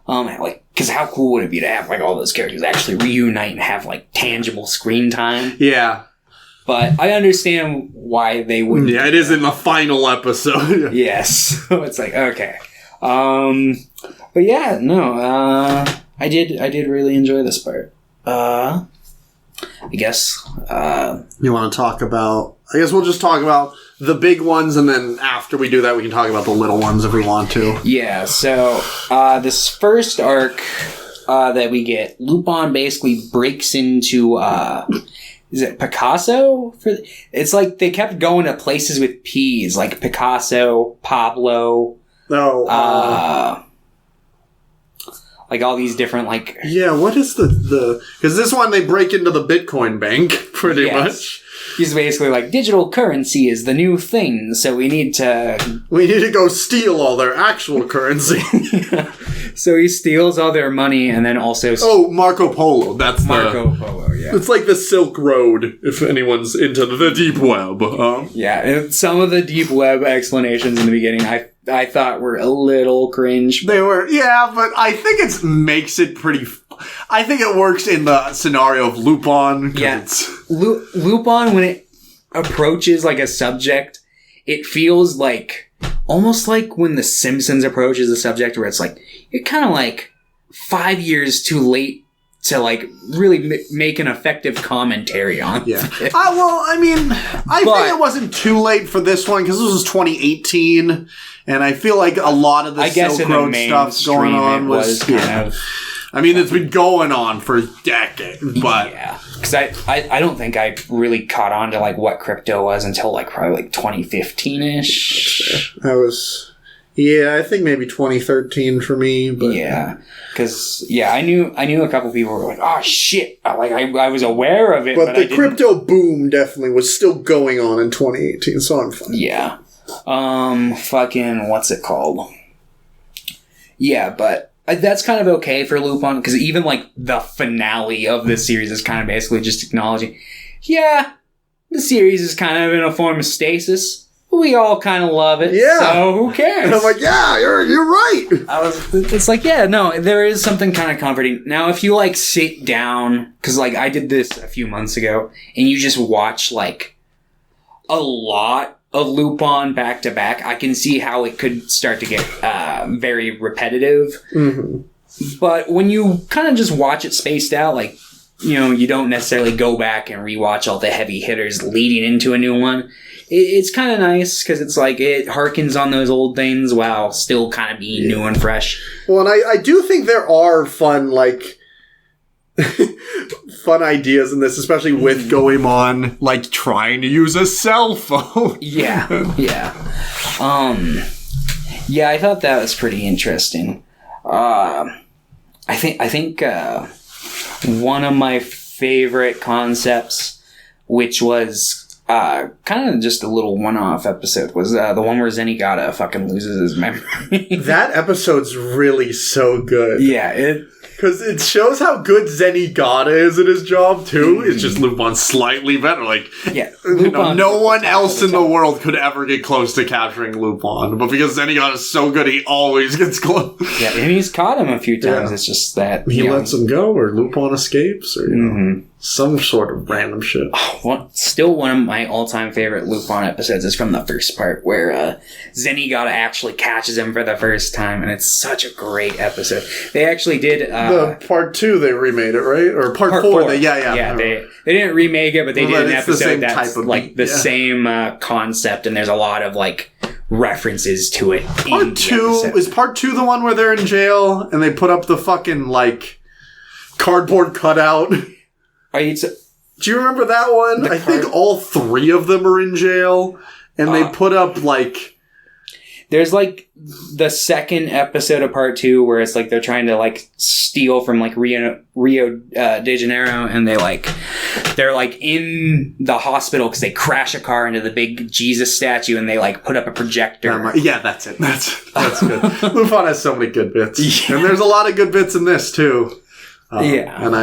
Like, because how cool would it be to have like all those characters actually reunite and have like tangible screen time? Yeah. But I understand why they wouldn't. Yeah, it is in the final episode. Yes. So it's like, okay. But yeah, no, I did really enjoy this part. I guess, you want to talk about, I guess we'll just talk about the big ones, and then after we do that, we can talk about the little ones if we want to. Yeah, so, this first arc, that we get, Lupin basically breaks into, is it Picasso? It's like they kept going to places with P's, like Picasso, Pablo. No. Like all these different, like... Yeah, what is the... Because this one, they break into the Bitcoin bank, pretty much. He's basically like, digital currency is the new thing, so we need to... We need to go steal all their actual currency. So he steals all their money and then also... Oh, Marco Polo. That's Marco Polo, yeah. It's like the Silk Road, if anyone's into the deep web. Yeah, some of the deep web explanations in the beginning I thought were a little cringe. They were, yeah, but I think it makes it pretty... I think it works in the scenario of Lupin. Yeah. Lupin, when it approaches like a subject, it feels like... almost like when The Simpsons approaches a subject where it's like, you're kind of like 5 years too late to like really make an effective commentary on. Yeah. Well, I mean, I think it wasn't too late for this one because this was 2018, and I feel like a lot of the Silk Road stuff going on was kind of. I mean, it's been going on for decades, but yeah, because I don't think I really caught on to like what crypto was until like probably like 2015-ish. That was, I think maybe 2013 for me. But yeah, because I knew a couple people who were like, oh shit, I was aware of it, but the crypto boom definitely was still going on in 2018, so I'm fine. Yeah, fucking what's it called? Yeah, but. That's kind of okay for Lupin, because even, like, the finale of this series is kind of basically just acknowledging, yeah, the series is kind of in a form of stasis. We all kind of love it, so who cares? And I'm like, yeah, you're right. It's like, yeah, no, there is something kind of comforting. Now, if you, like, sit down, because, like, I did this a few months ago, and you just watch, like, a lot of Lupin back to back, I can see how it could start to get very repetitive. Mm-hmm. But when you kind of just watch it spaced out, like, you know, you don't necessarily go back and rewatch all the heavy hitters leading into a new one. It's kind of nice because it's like it harkens on those old things while still kind of being new and fresh. Well, and I do think there are fun, like, fun ideas in this, especially with Goemon, like, trying to use a cell phone. Yeah. Yeah, I thought that was pretty interesting. I think one of my favorite concepts, which was kind of just a little one-off episode, was the one where Zenigata fucking loses his memory. That episode's really so good. Yeah, because it shows how good Zenigata is at his job, too. It's just Lupin's slightly better. Like, no one else in the world could ever get close to capturing Lupin. But because Zenigata's so good, he always gets close. Yeah, and he's caught him a few times. Yeah. It's just that... He lets him go, or Lupin escapes, or, you know. some sort of random shit. Still one of my all-time favorite Lupin episodes is from the first part where Zenigata actually catches him for the first time, and it's such a great episode. They actually did... the part 2, they remade it, right? Or part 4. Yeah, they didn't remake it, but they did an episode that's like the same concept, and there's a lot of like references to it. Part 2 is part 2 the one where they're in jail and they put up the fucking like cardboard cutout. Do you remember that one? I think all 3 of them are in jail, and they put up like... There's like the second episode of part 2 where it's like they're trying to like steal from like Rio de Janeiro, and they're like in the hospital because they crash a car into the big Jesus statue, and they like put up a projector. Yeah, that's it. That's good. Lupin has so many good bits, and there's a lot of good bits in this too. And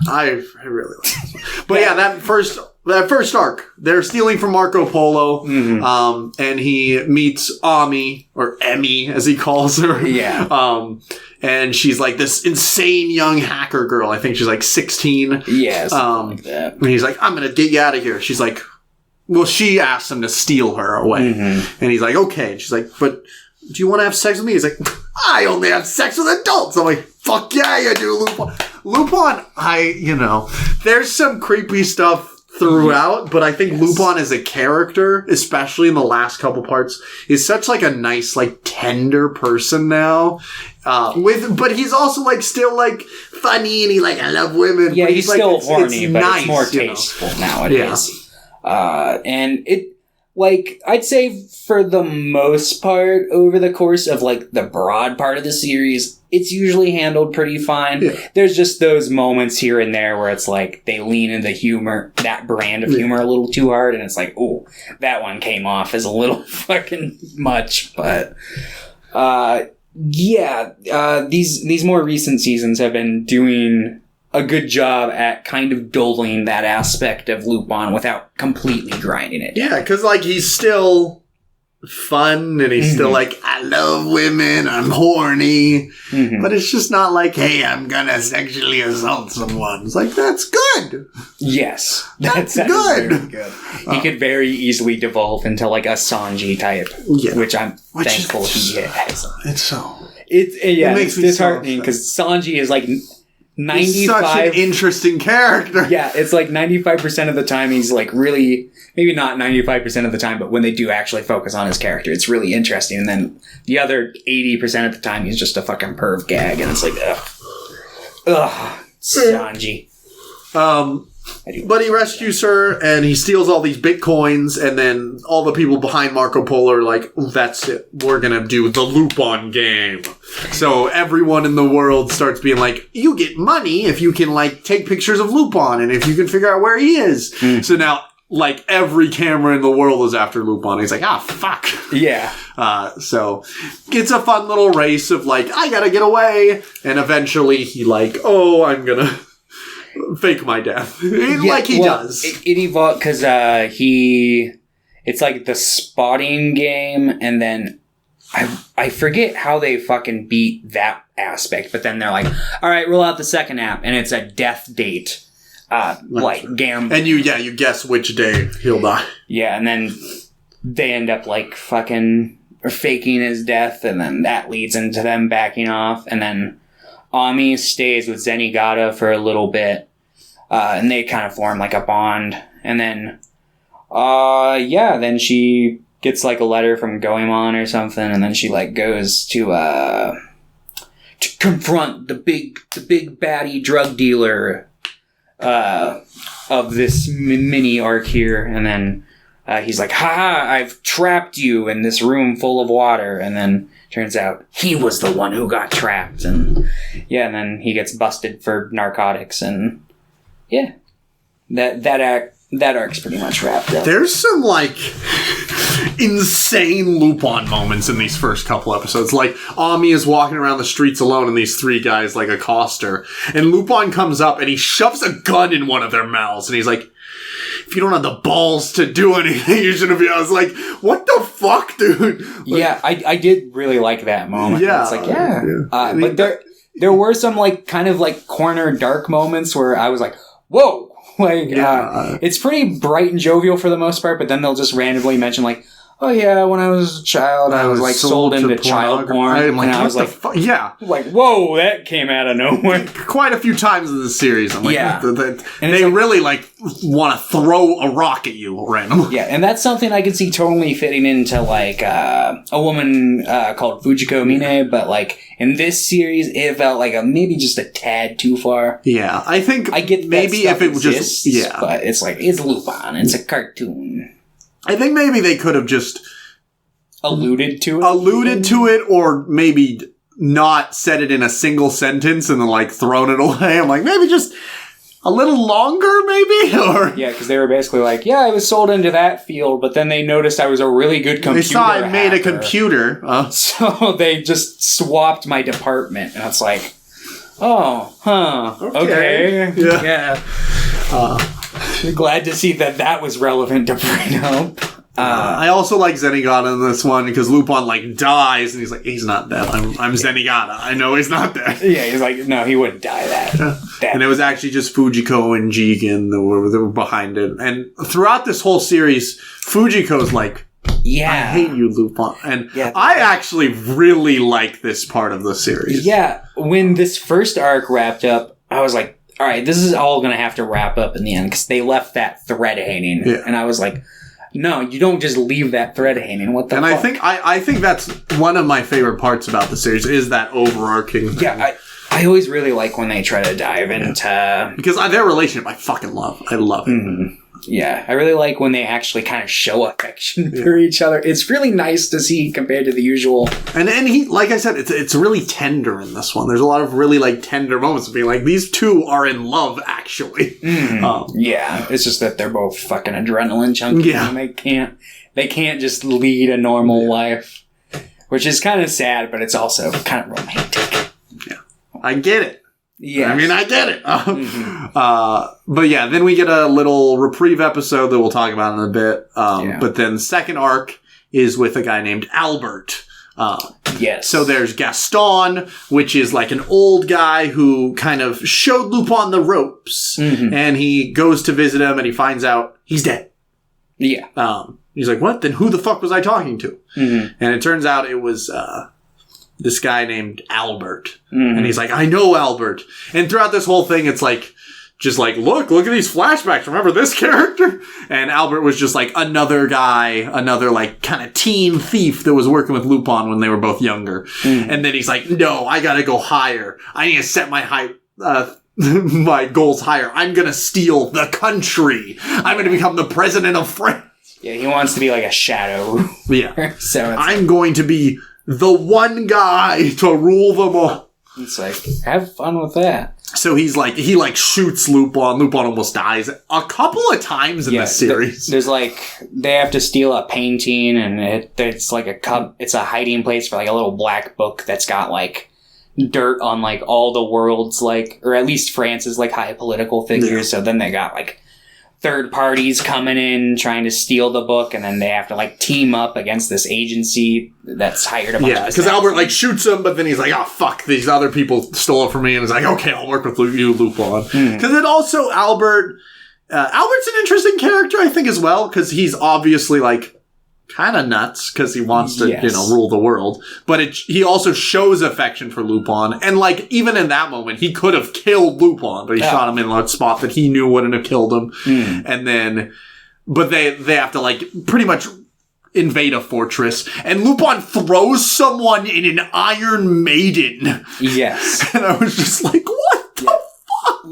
I really like this one. But that first arc, they're stealing from Marco Polo, and he meets Ami, or Emmy as he calls her. Yeah. And she's like this insane young hacker girl. I think she's like 16. Yeah, something like that. And he's like, I'm going to get you out of here. She's like, well, she asked him to steal her away. And he's like, okay. And she's like, but do you want to have sex with me? He's like, I only have sex with adults. I'm like, fuck yeah, you do, Lupin. There's some creepy stuff throughout, but I think Lupin as a character, especially in the last couple parts, is such like a nice, like tender person now. But he's also like still like funny, and he like, I love women. Yeah, he's like, still horny, but nice, it's more tasteful nowadays. Yeah. And it, like, I'd say for the most part, over the course of like the broad part of the series, it's usually handled pretty fine. Yeah. There's just those moments here and there where it's like they lean into humor, that brand of humor a little too hard, and it's like, oh, that one came off as a little fucking much. But these more recent seasons have been doing a good job at kind of dulling that aspect of Lupin without completely grinding it down. Yeah, because like he's still fun, and he's still like, I love women, I'm horny, but it's just not like, hey, I'm gonna sexually assault someone. It's like, that's good. Yes, that's good. Very good. He could very easily devolve into like a Sanji type, which I'm thankful he has. It makes me disheartening because Sanji is like 95. He's such an interesting character. Yeah, it's like 95% of the time he's like really, maybe not 95% of the time, but when they do actually focus on his character, it's really interesting. And then the other 80% of the time he's just a fucking perv gag, and it's like, ugh, Sanji. But he rescues her, and he steals all these bitcoins, and then all the people behind Marco Polo are like, that's it, we're gonna do the Lupin game. So everyone in the world starts being like, you get money if you can like take pictures of Lupin, and if you can figure out where he is. So now, like, every camera in the world is after Lupin. He's like, fuck. Yeah. So it's a fun little race of like, I gotta get away, and eventually he like, I'm gonna fake my death. Like he does. It evolved because it's like the spotting game, and then I forget how they fucking beat that aspect, but then they're like, all right, roll out the second app, and it's a death date, like gambling. And you guess which day he'll die. Yeah, and then they end up like fucking or faking his death, and then that leads into them backing off, and then Ami stays with Zenigata for a little bit, and they kind of form like a bond, and then then she gets like a letter from Goemon or something, and then she like goes to confront the big baddie drug dealer of this mini arc here, and then he's like, haha, I've trapped you in this room full of water, and then turns out he was the one who got trapped, and then he gets busted for narcotics, and that arc's pretty much wrapped up. There's some like insane Lupin moments in these first couple episodes. Like, Ami is walking around the streets alone, and these three guys like accost her, and Lupin comes up and he shoves a gun in one of their mouths, and he's like, if you don't have the balls to do anything, you shouldn't be. I was like, what the fuck, dude? Like, I did really like that moment. Yeah. It's like, but there were some like kind of like corner dark moments where I was like, whoa. Like, it's pretty bright and jovial for the most part, but then they'll just randomly mention, like, oh yeah, when I was a child, I was like sold into child porn. I'm like, and I was like, yeah. Like, whoa, that came out of nowhere. Quite a few times in the series. I'm like, yeah. They really, like, want to throw a rock at you randomly. Yeah, and that's something I could see totally fitting into, like, a woman called Fujiko Mine, but, like, in this series, it felt like maybe just a tad too far. Yeah, I think I get maybe if it was just... Yeah. But it's like, it's Lupin. It's a cartoon. I think maybe they could have just... Alluded to it, or maybe not said it in a single sentence and then, like, thrown it away. I'm like, maybe just a little longer, maybe? Or yeah, because they were basically like, yeah, I was sold into that field, but then they noticed I was a really good computer They saw I made hacker. a computer. So they just swapped my department, and it's like, oh, huh, okay. Yeah. Glad to see that was relevant to bring up. I also like Zenigata in this one because Lupin, like, dies and he's like, he's not dead. I'm Zenigata. I know he's not dead. Yeah, he's like, no, he wouldn't die that. And it was actually just Fujiko and Jigen that were behind it. And throughout this whole series, Fujiko's like, yeah, I hate you, Lupin. And I actually really like this part of the series. Yeah, when this first arc wrapped up, I was like, all right, this is all going to have to wrap up in the end because they left that thread hanging. Yeah. And I was like, no, you don't just leave that thread hanging. What the fuck? And I think that's one of my favorite parts about the series is that overarching thing. Yeah, I always really like when they try to dive into... Because their relationship I fucking love. I love it. Mm-hmm. Yeah, I really like when they actually kind of show affection for each other. It's really nice to see compared to the usual. And he, like I said, it's really tender in this one. There's a lot of really, like, tender moments of being like, these two are in love, actually. Mm-hmm. Yeah, it's just that they're both fucking adrenaline junkies. Yeah. And they can't just lead a normal life. Which is kind of sad, but it's also kind of romantic. Yeah. I get it. Yeah, I mean, I get it. But yeah, then we get a little reprieve episode that we'll talk about in a bit. But then the second arc is with a guy named Albert. Yes. So there's Gaston, which is like an old guy who kind of showed Lupin the ropes. Mm-hmm. And he goes to visit him and he finds out he's dead. Yeah. He's like, what? Then who the fuck was I talking to? Mm-hmm. And it turns out it was... this guy named Albert. Mm-hmm. And he's like, I know Albert. And throughout this whole thing, it's like, just like, look at these flashbacks. Remember this character? And Albert was just like another guy, another like kind of teen thief that was working with Lupin when they were both younger. Mm-hmm. And then he's like, no, I gotta go higher. I need to set my my goals higher. I'm gonna steal the country. I'm gonna become the president of France. Yeah, he wants to be like a shadow. Yeah. So I'm going to be the one guy to rule them all. It's like, have fun with that. So he shoots Lupin. Lupin almost dies a couple of times in this series. There's like, they have to steal a painting and it's like it's a hiding place for like a little black book that's got like dirt on like all the world's like, or at least France's like high political figures. Yeah. So then they got like third parties coming in trying to steal the book, and then they have to like team up against this agency that's hired a bunch of because Albert like shoots him, but then he's like, oh fuck, these other people stole it from me, and he's like, okay, I'll work with you, Lupin. Because it also Albert's an interesting character, I think, as well, because he's obviously like kind of nuts because he wants to rule the world, but he also shows affection for Lupin, and like even in that moment he could have killed Lupin, but he shot him in a spot that he knew wouldn't have killed him. And then but they have to like pretty much invade a fortress, and Lupin throws someone in an Iron Maiden. Yes. And I was just like, what the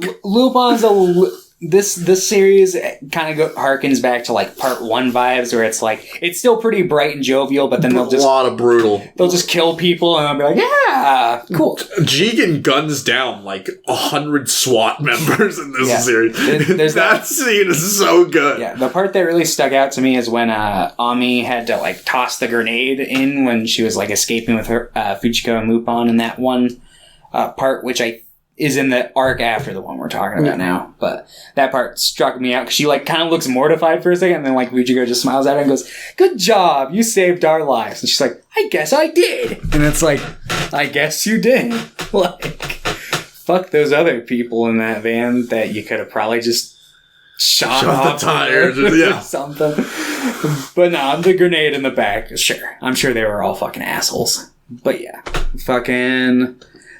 fuck? Lupin's This series kind of harkens back to like part 1 vibes, where it's like it's still pretty bright and jovial, but then they'll just a lot of brutal. They'll just kill people, and I'll be like, yeah, cool. Jigen guns down like 100 SWAT members in this series. There's that scene is so good. Yeah, the part that really stuck out to me is when Ami had to like toss the grenade in when she was like escaping with her Fujiko and Lupin in that one part, which is in the arc after the one we're talking about now. But that part struck me out because she like kind of looks mortified for a second, and then like Fujiko just smiles at her and goes, good job, you saved our lives. And she's like, I guess I did. And it's like, I guess you did. Like, fuck those other people in that van that you could have probably just shot off the tires or something. But no, the grenade in the back, sure. I'm sure they were all fucking assholes. But yeah.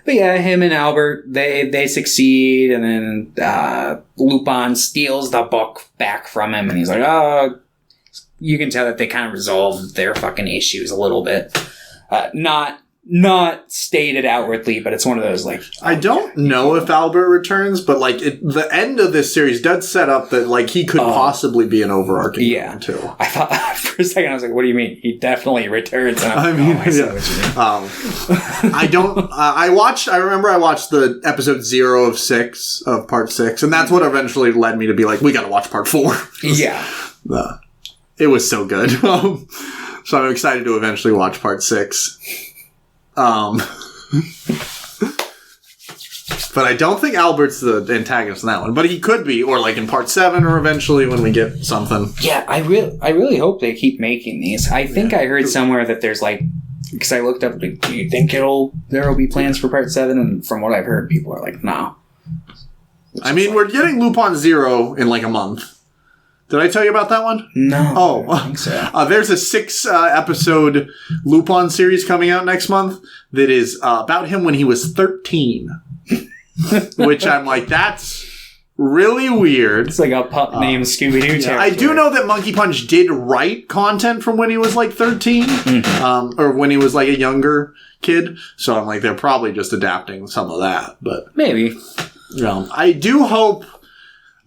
But yeah, him and Albert, they succeed, and then Lupin steals the book back from him, and he's like, oh, you can tell that they kind of resolved their fucking issues a little bit. Not stated outwardly, but it's one of those, like... I don't know if Albert returns, but, like, the end of this series does set up that, like, he could possibly be an overarching villain, too. I thought, for a second, I was like, what do you mean? He definitely returns. I remember I watched the episode 0 of 6, of part 6, and that's what eventually led me to be like, we gotta watch part 4. Yeah. It was so good. So I'm excited to eventually watch part 6. But I don't think Albert's the antagonist in that one. But he could be, or like in part 7, or eventually when we get something. Yeah, I really hope they keep making these. I think I heard somewhere that there's like, because I looked up, like, do you think there will be plans for part 7? And from what I've heard, people are like, no. I mean, we're getting Lupin 0 in like a month. Did I tell you about that one? No. Oh, I don't think so. There's a 6 episode Lupin series coming out next month that is about him when he was 13. Which I'm like, that's really weird. It's like a pup named Scooby-Doo. Yeah, I do know that Monkey Punch did write content from when he was like 13, or when he was like a younger kid. So I'm like, they're probably just adapting some of that. But maybe. I do hope.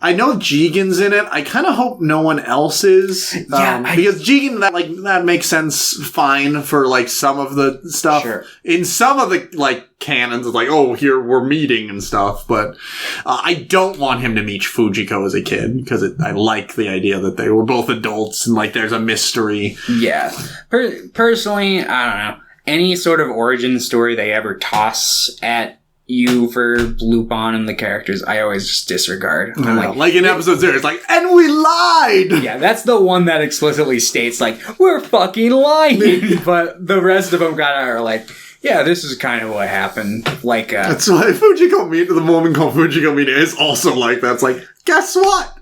I know Jigen's in it. I kind of hope no one else is. Because Jigen, that makes sense fine for, like, some of the stuff. Sure. In some of the, like, canons, it's like, oh, here, we're meeting and stuff. But I don't want him to meet Fujiko as a kid, because I like the idea that they were both adults and, like, there's a mystery. Yeah. Personally, I don't know. Any sort of origin story they ever toss at you for Lupin and the characters, I always just disregard. I'm like in episode 0, it's like, and we lied! Yeah, that's the one that explicitly states, like, we're fucking lying! But the rest of them are like, yeah, this is kind of what happened. Like, that's why the moment called Fujiko Meet is also like that. It's like, guess what?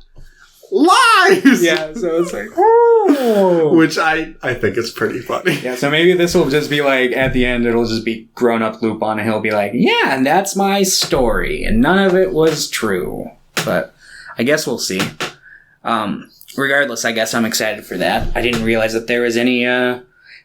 Lies! Yeah, so it's like, oh! Which I think is pretty funny. Yeah, so maybe this will just be like, at the end, it'll just be grown-up Lupin, and he'll be like, yeah, and that's my story, and none of it was true. But I guess we'll see. Regardless, I guess I'm excited for that. I didn't realize that there was any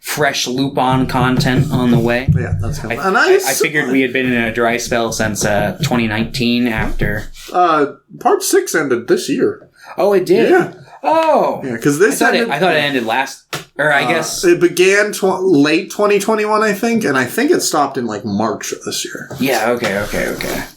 fresh Lupin content on the way. Yeah, that's kind of I figured we had been in a dry spell since 2019 after... Part 6 ended this year. Oh, it did? Yeah. Oh. Yeah, because this I thought it ended last... Or I guess... It began late 2021, I think, and I think it stopped in, like, March of this year. Yeah, okay.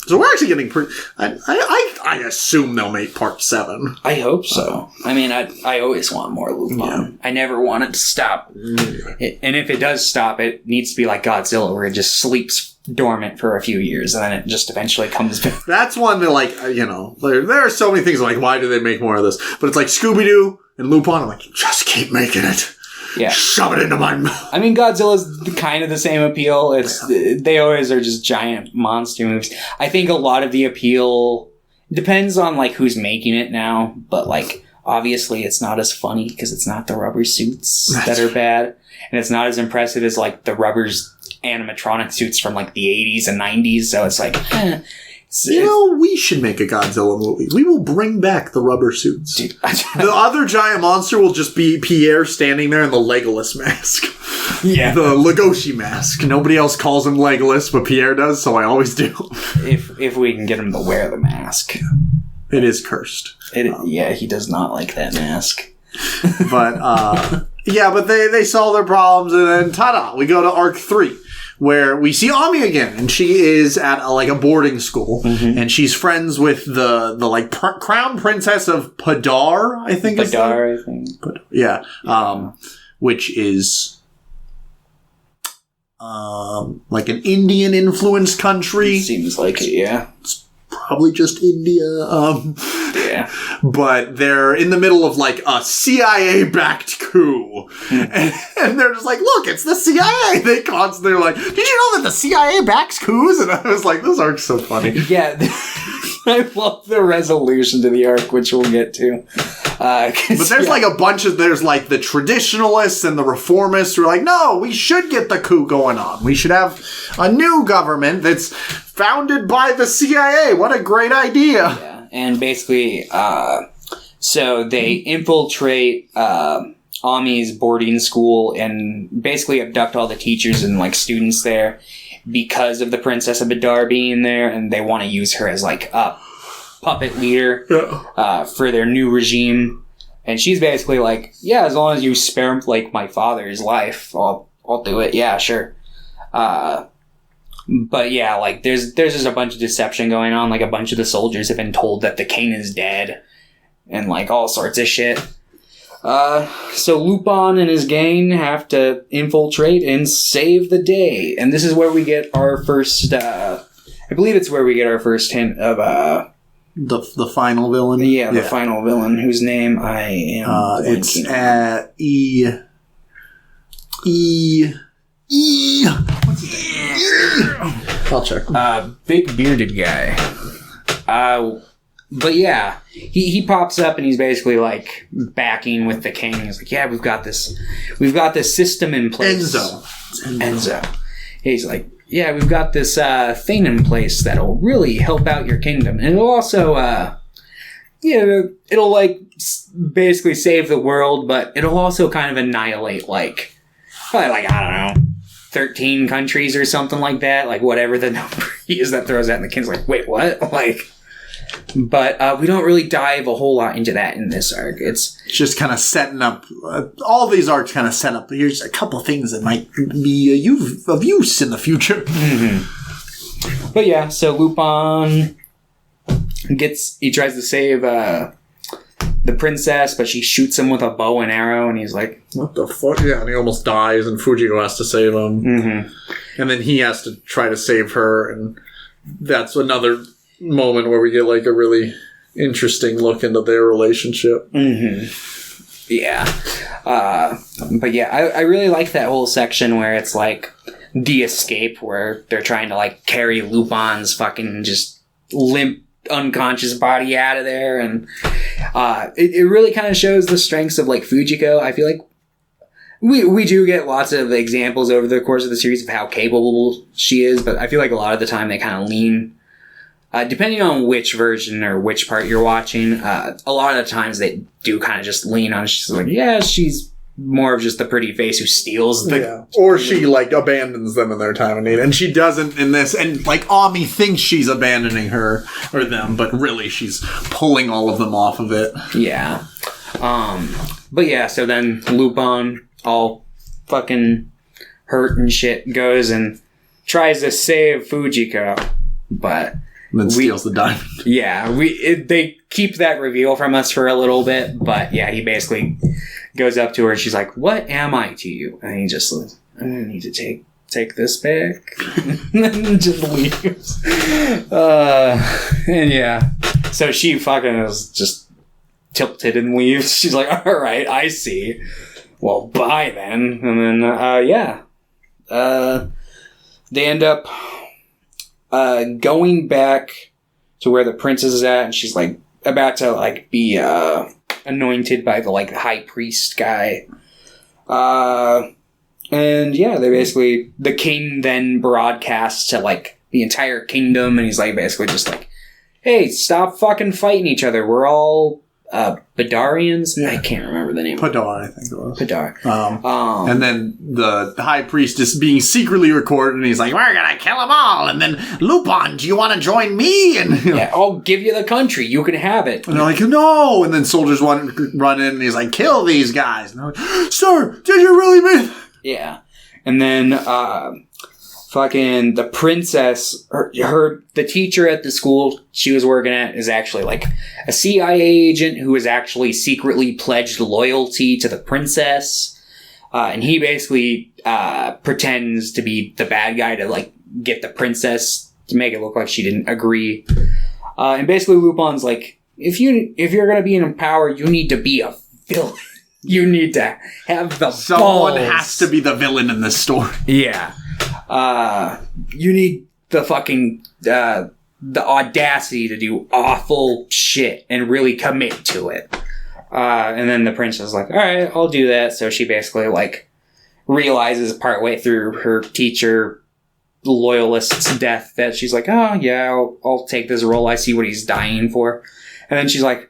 So we're actually getting pretty... I assume they'll make part 7. I hope so. I mean, I always want more Lupin. Yeah. I never want it to stop. And if it does stop, it needs to be like Godzilla, where it just sleeps dormant for a few years, and then it just eventually comes back. That's one that, like, there are so many things like, why do they make more of this? But it's like Scooby-Doo and Lupin, I'm like, just keep making it. Yeah. Shove it into my mouth. I mean, Godzilla's kind of the same appeal. They always are just giant monster movies. I think a lot of the appeal depends on, like, who's making it now, but, like, obviously it's not as funny because it's not the rubber suits that are bad, and it's not as impressive as, like, the rubbers animatronic suits from, like, the 80s and 90s, so it's like, we should make a Godzilla movie. We will bring back the rubber suits. Dude, the other giant monster will just be Pierre standing there in the Legolas mask. Yeah. The Legoshi mask. Nobody else calls him Legolas, but Pierre does, so I always do. If we can get him to wear the mask. It is cursed. Yeah, he does not like that mask. But, but they solve their problems, and then, ta-da, we go to Arc 3. Where we see Ami again, and she is at a boarding school, and she's friends with the crown princess of Padar, I think. Padar, I think. Yeah. Which is like an Indian influenced country. Seems like it, yeah. It's probably just India. Yeah. But they're in the middle of like a CIA-backed coup. And they're just like, look, it's the CIA. They constantly are like, did you know that the CIA backs coups? And I was like, this arc's so funny. Yeah. I love the resolution to the arc, which we'll get to. But there's like a bunch of, there's like the traditionalists and the reformists who are like, no, we should get the coup going on. We should have a new government that's founded by the CIA. What a great idea. Yeah. And basically, so they infiltrate Ami's boarding school and basically abduct all the teachers and like students there because of the Princess of Badar being there, and they want to use her as like a puppet leader for their new regime. And she's basically like, yeah, as long as you spare like my father's life, I'll do it. Yeah, sure. But yeah, like there's just a bunch of deception going on. Like a bunch of the soldiers have been told that the king is dead, and like all sorts of shit. So Lupin and his gang have to infiltrate and save the day. And this is where we get our first, I believe it's where we get our first hint of, the final villain? Yeah, the final villain, whose name I am it's what's his name? I'll check. Big bearded guy. But yeah, he pops up and he's basically like backing with the king. He's like, yeah, we've got this system in place. Enzo. He's like, yeah, we've got this thing in place that'll really help out your kingdom, and it'll also, it'll like basically save the world, but it'll also kind of annihilate like probably like I don't know, 13 countries or something like that, like whatever the number is that throws out, and the king's like, wait, what? Like. But we don't really dive a whole lot into that in this arc. It's just kind of setting up. All these arcs kind of set up. Here's a couple of things that might be of use in the future. Mm-hmm. But yeah, so Lupin he tries to save the princess, but she shoots him with a bow and arrow, and he's like, what the fuck? Yeah, and he almost dies, and Fujiko has to save him. Mm-hmm. And then he has to try to save her, and that's another moment where we get like a really interesting look into their relationship. Mm-hmm. Yeah. But yeah, I really like that whole section where it's like the escape, where they're trying to like carry Lupin's fucking just limp unconscious body out of there, and it really kind of shows the strengths of like Fujiko. I feel like we do get lots of examples over the course of the series of how capable she is, but I feel like a lot of the time they kind of lean, depending on which version or which part you're watching, a lot of the times they do kind of just lean on, she's like, yeah, she's more of just the pretty face who steals the... Yeah. Or she, like, abandons them in their time of need. And she doesn't in this. And, like, Ami thinks she's abandoning her or them, but really she's pulling all of them off of it. Yeah. But yeah, so then Lupin, all fucking hurt and shit, goes and tries to save Fujiko, but... And then steals the diamond. Yeah, they keep that reveal from us for a little bit, but yeah, he basically goes up to her and she's like, what am I to you? And he just says, I need to take this back. And then just leaves. And yeah, so she fucking is just tilted and leaves. She's like, alright, I see. Well, bye then. And then, they end up going back to where the princess is at, and she's like about to like be anointed by the like high priest guy. And yeah, they basically, the king then broadcasts to like the entire kingdom, and he's like basically just like, hey, stop fucking fighting each other. We're all Badarians? Yeah. I can't remember the name. Padar, I think it was. Padar. And then the high priest is being secretly recorded, and he's like, we're gonna kill them all. And then, Lupin, do you want to join me? And yeah, I'll give you the country. You can have it. And they're like, no. And then soldiers run in, and he's like, kill these guys. And they're like, sir, did you really mean? Yeah. And then, fucking the princess, the teacher at the school she was working at is actually like a CIA agent who is actually secretly pledged loyalty to the princess. And he basically pretends to be the bad guy to like get the princess to make it look like she didn't agree. And basically Lupin's like, if you're going to be in power, you need to be a villain. You need to have the Someone balls. has to be the villain in this story. Yeah. You need the fucking, the audacity to do awful shit and really commit to it. And then the princess is like, all right, I'll do that. So she basically, like, realizes partway through her teacher loyalist's death that she's like, oh, yeah, I'll take this role. I see what he's dying for. And then she's like,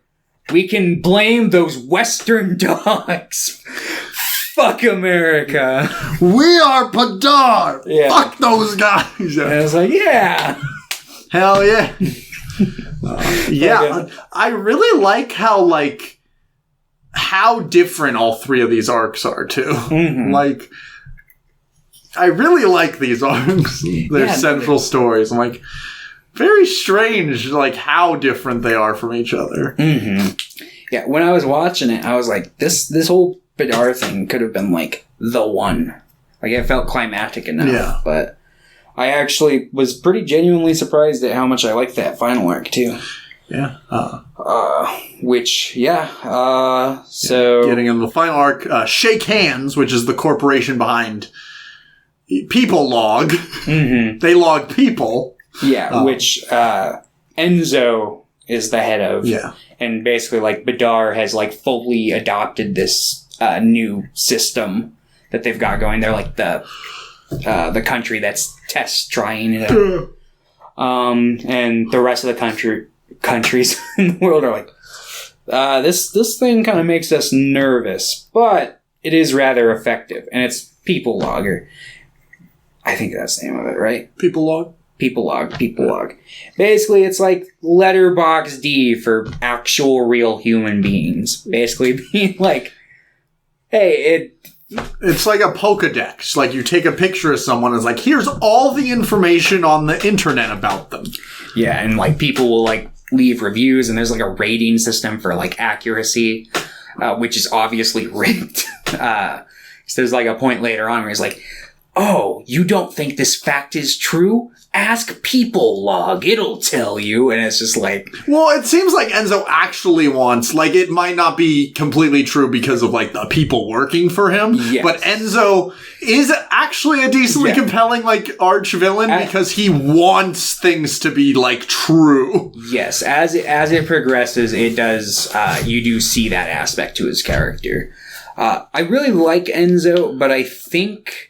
we can blame those Western dogs. Fuck America. We are Padar. Yeah. Fuck those guys. And I was like, yeah. Hell yeah. Yeah. I really like how different all three of these arcs are, too. Mm-hmm. Like, I really like these arcs. Their central stories. I'm like, very strange, like, how different they are from each other. Mm-hmm. Yeah, when I was watching it, I was like, this whole Bidar thing could have been, like, the one. Like, it felt climactic enough. Yeah. But I actually was pretty genuinely surprised at how much I liked that final arc, too. Yeah. So... Getting in the final arc, Shake Hands, which is the corporation behind People Log. Mm-hmm. They log people. Yeah, which Enzo is the head of. Yeah. And basically, like, Bidar has, like, fully adopted this new system that they've got going. They're, like, the country that's trying it out. And the rest of the countries in the world are like, this thing kind of makes us nervous, but it is rather effective. And it's People Logger. I think that's the name of it, right? People Log? People Log. Basically, it's like Letterbox D for actual real human beings. Basically being like, hey, it's like a Pokedex. Like, you take a picture of someone and it's like, here's all the information on the internet about them. Yeah, and, like, people will, like, leave reviews, and there's, like, a rating system for, like, accuracy, which is obviously rigged. So there's, like, a point later on where he's like, oh, you don't think this fact is true? Ask People Log. It'll tell you. And it's just like... Well, it seems like Enzo actually wants... Like, it might not be completely true because of, like, the people working for him. Yes. But Enzo is actually a decently compelling, like, arch-villain because he wants things to be, like, true. Yes. As it progresses, it does... you do see that aspect to his character. I really like Enzo, but I think...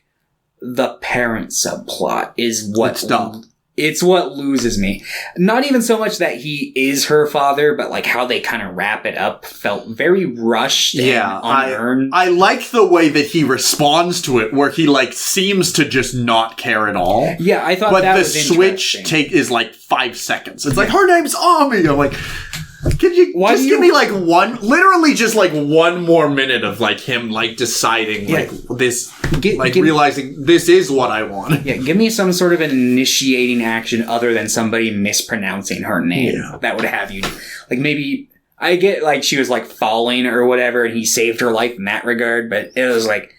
the parent subplot is what... It's dumb. It's what loses me. Not even so much that he is her father, but, like, how they kind of wrap it up felt very rushed and unearned. I like the way that he responds to it, where he, like, seems to just not care at all. Yeah, I thought that was interesting. But the switch is, like, 5 seconds. It's like, her name's Ami! I'm like... Could you give me, like, literally just, like, one more minute of, like, him, like, deciding, like, this, realizing this is what I want. Yeah, give me some sort of an initiating action other than somebody mispronouncing her name. Yeah. That would have you, like, maybe, I get, like, she was, like, falling or whatever, and he saved her life in that regard, but it was, like,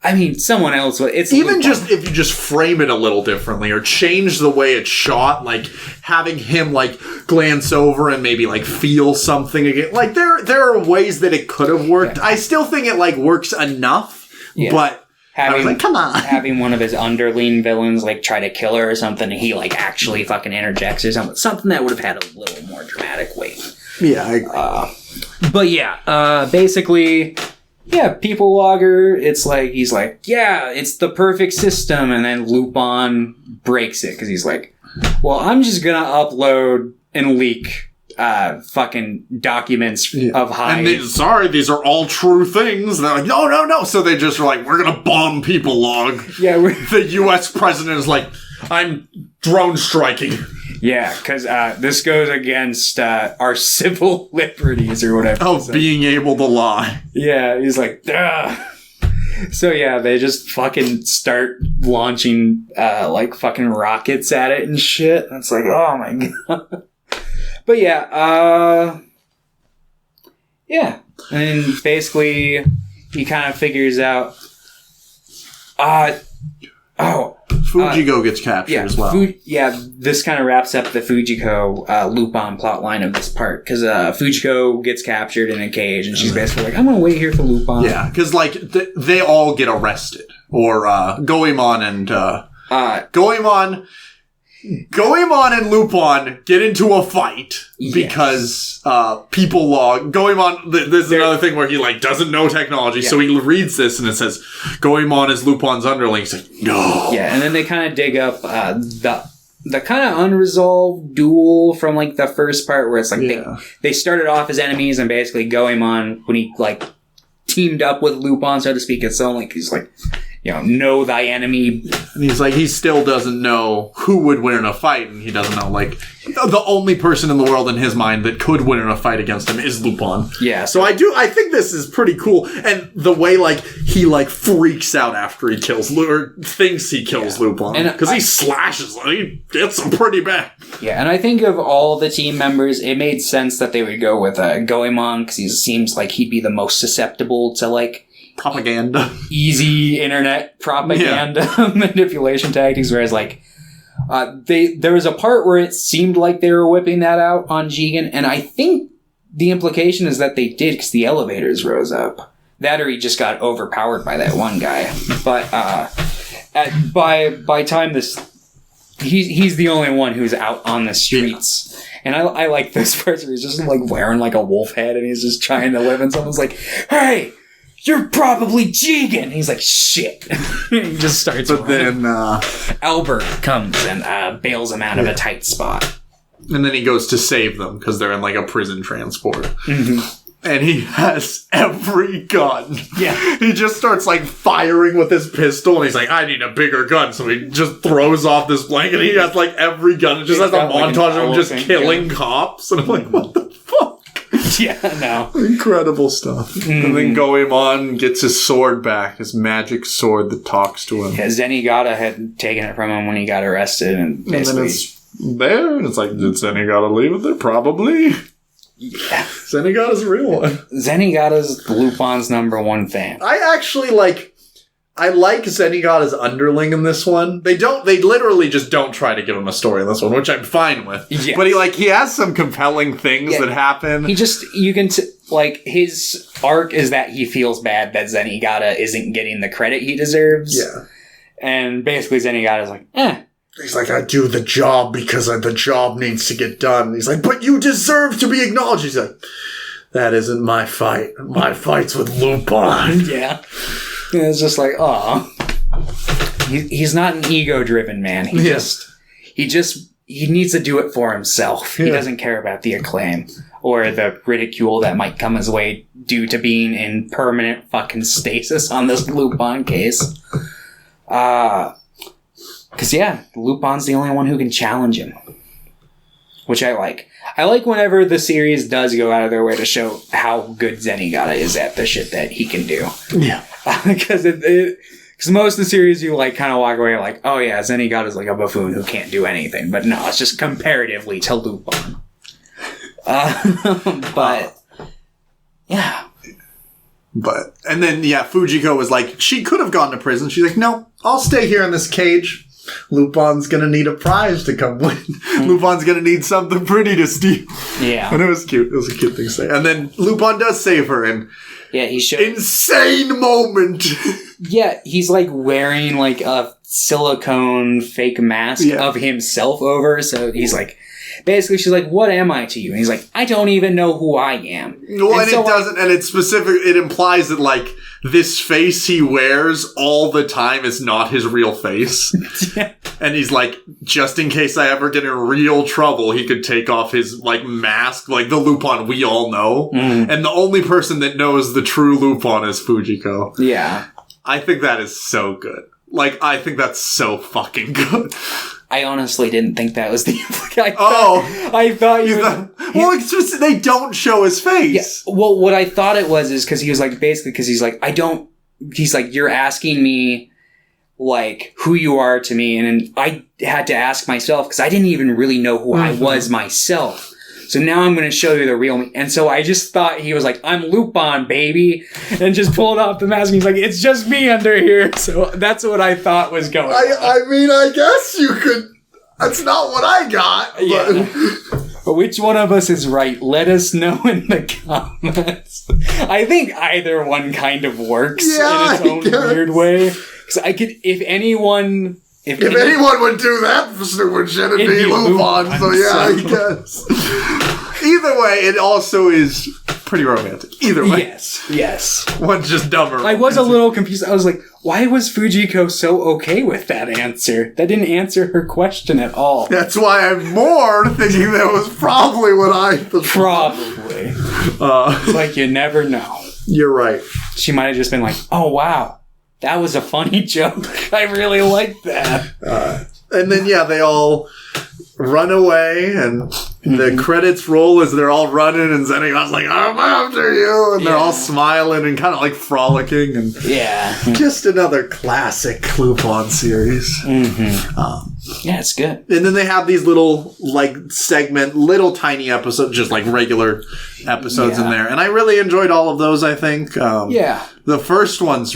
I mean, someone else would... It's even just if you just frame it a little differently or change the way it's shot, like having him like glance over and maybe like feel something again. Like there are ways that it could have worked. Yeah. I still think it like works enough, but I was like, come on. Having one of his underling villains like try to kill her or something, and he like actually fucking interjects or something. Something that would have had a little more dramatic weight. Yeah, I agree. But yeah, basically... Yeah, People Logger, it's like, he's like, yeah, it's the perfect system, and then Lupin breaks it, because he's like, well, I'm just gonna upload and leak fucking documents of Hyde. And sorry, these are all true things. And they're like, no. So they just are like, we're gonna bomb People Log. Yeah, the U.S. president is like, I'm drone striking. Yeah, because this goes against our civil liberties or whatever. Oh, being able to lie. Yeah, he's like, duh. So yeah, they just fucking start launching like fucking rockets at it and shit. And it's like, oh my god. But yeah, and basically he kind of figures out, Fujiko gets captured as well. This kind of wraps up the Fujiko Lupin plotline of this part, because Fujiko gets captured in a cage, and she's basically like, I'm going to wait here for Lupin. Yeah, because like they all get arrested, or Goemon and Lupin get into a fight because people log. Goemon, there's another thing where he like doesn't know technology, so he reads this and it says Goemon is Lupin's underling. He's like, no. Yeah, and then they kind of dig up the kind of unresolved duel from like the first part, where it's like they started off as enemies, and basically Goemon, when he like teamed up with Lupin, so to speak, it's so like he's like, know thy enemy. And he's like, he still doesn't know who would win in a fight, and he doesn't know, like, the only person in the world in his mind that could win in a fight against him is Lupin. Yeah. So I think this is pretty cool. And the way, like, he, like, freaks out after he kills, or thinks he kills Lupin. Because he slashes, like, he gets him pretty bad. Yeah, and I think of all the team members, it made sense that they would go with Goemon, because he seems like he'd be the most susceptible to, like, propaganda. Easy internet propaganda manipulation tactics, whereas like there was a part where it seemed like they were whipping that out on Jigen, and I think the implication is that they did, because the elevators rose up. That, or he just got overpowered by that one guy. But by time this, he's the only one who's out on the streets. And I like this part where he's just like wearing like a wolf head, and he's just trying to live, and someone's like, hey, you're probably Jigen. He's like, shit. He just starts running. Then Albert comes and bails him out of a tight spot. And then he goes to save them because they're in like a prison transport. Mm-hmm. And he has every gun. Yeah. He just starts like firing with his pistol, and he's like, I need a bigger gun. So he just throws off this blanket. He has like every gun. It just has a montage of him just killing cops. And I'm like, what the fuck? Yeah, no. Incredible stuff. Mm. And then Goemon gets his sword back, his magic sword that talks to him. Yeah, Zenigata had taken it from him when he got arrested, and basically... And then it's there, and it's like, did Zenigata leave it there? Probably. Yeah. Zenigata's a real one. Zenigata's Lupin's #1 fan. I actually I like Zenigata's underling in this one. They literally just don't try to give him a story in this one, which I'm fine with. Yes. But he has some compelling things that happen. He just, his arc is that he feels bad that Zenigata isn't getting the credit he deserves. Yeah. And basically Zenigata's like, He's like, I do the job because the job needs to get done. And he's like, but you deserve to be acknowledged. He's like, that isn't my fight. My fight's with Lupin. Yeah. And it's just like, aw. He's not an ego-driven man. He needs to do it for himself. Yeah. He doesn't care about the acclaim or the ridicule that might come his way due to being in permanent fucking stasis on this Lupin case. Because, Lupin's the only one who can challenge him. Which I like. I like whenever the series does go out of their way to show how good Zenigata is at the shit that he can do. Yeah. Because most of the series you kind of walk away like, oh yeah, Zenigata's like a buffoon who can't do anything. But no, it's just comparatively to Lupin. But yeah. And then Fujiko was like, she could have gone to prison. She's like, no, I'll stay here in this cage. Lupin's gonna need a prize to come win. Lupin's gonna need something pretty to steal. Yeah. And it was cute. It was a cute thing to say. And then Lupin does save her, and he showed insane moment. He's wearing a silicone fake mask of himself over, so he's basically she's like, what am I to you? And he's like, I don't even know who I am. Well, and it doesn't, and it's specific, it implies that this face he wears all the time is not his real face. And he's like, just in case I ever get in real trouble, he could take off his mask, the Lupin we all know. And the only person that knows the true Lupin is Fujiko. Yeah. I think that is so good. I think that's so fucking good. I honestly didn't think that was the implication. I thought you were... Well, it's just they don't show his face. Yeah, well, what I thought it was is because he was basically because he's I don't... He's you're asking me who you are to me, and I had to ask myself because I didn't even really know who I was myself. So now I'm going to show you the real me. And so I just thought he was like, I'm Lupin, baby. And just pulled off the mask. And he's like, it's just me under here. So that's what I thought was going on. I mean, I guess you could. That's not what I got. But. Yeah. Which one of us is right? Let us know in the comments. I think either one kind of works in its own weird way. Because I could, if anyone would do that stupid shit, it'd be Lupin. So yeah, I guess. Either way, it also is pretty romantic. Either way. Yes. One's just dumber. I was a little confused. I was like, why was Fujiko so okay with that answer? That didn't answer her question at all. That's why I'm more thinking that was probably what I thought. Probably. It's like, you never know. You're right. She might have just been like, oh, wow. That was a funny joke. I really liked that. And then, they all run away, and the credits roll as they're all running, and Zenigot's like, I'm after you, and they're all smiling and kind of like frolicking, and just another classic Lupin series. It's good. And then they have these little little tiny episodes, just like regular episodes in there, and I really enjoyed all of those. I think the first one's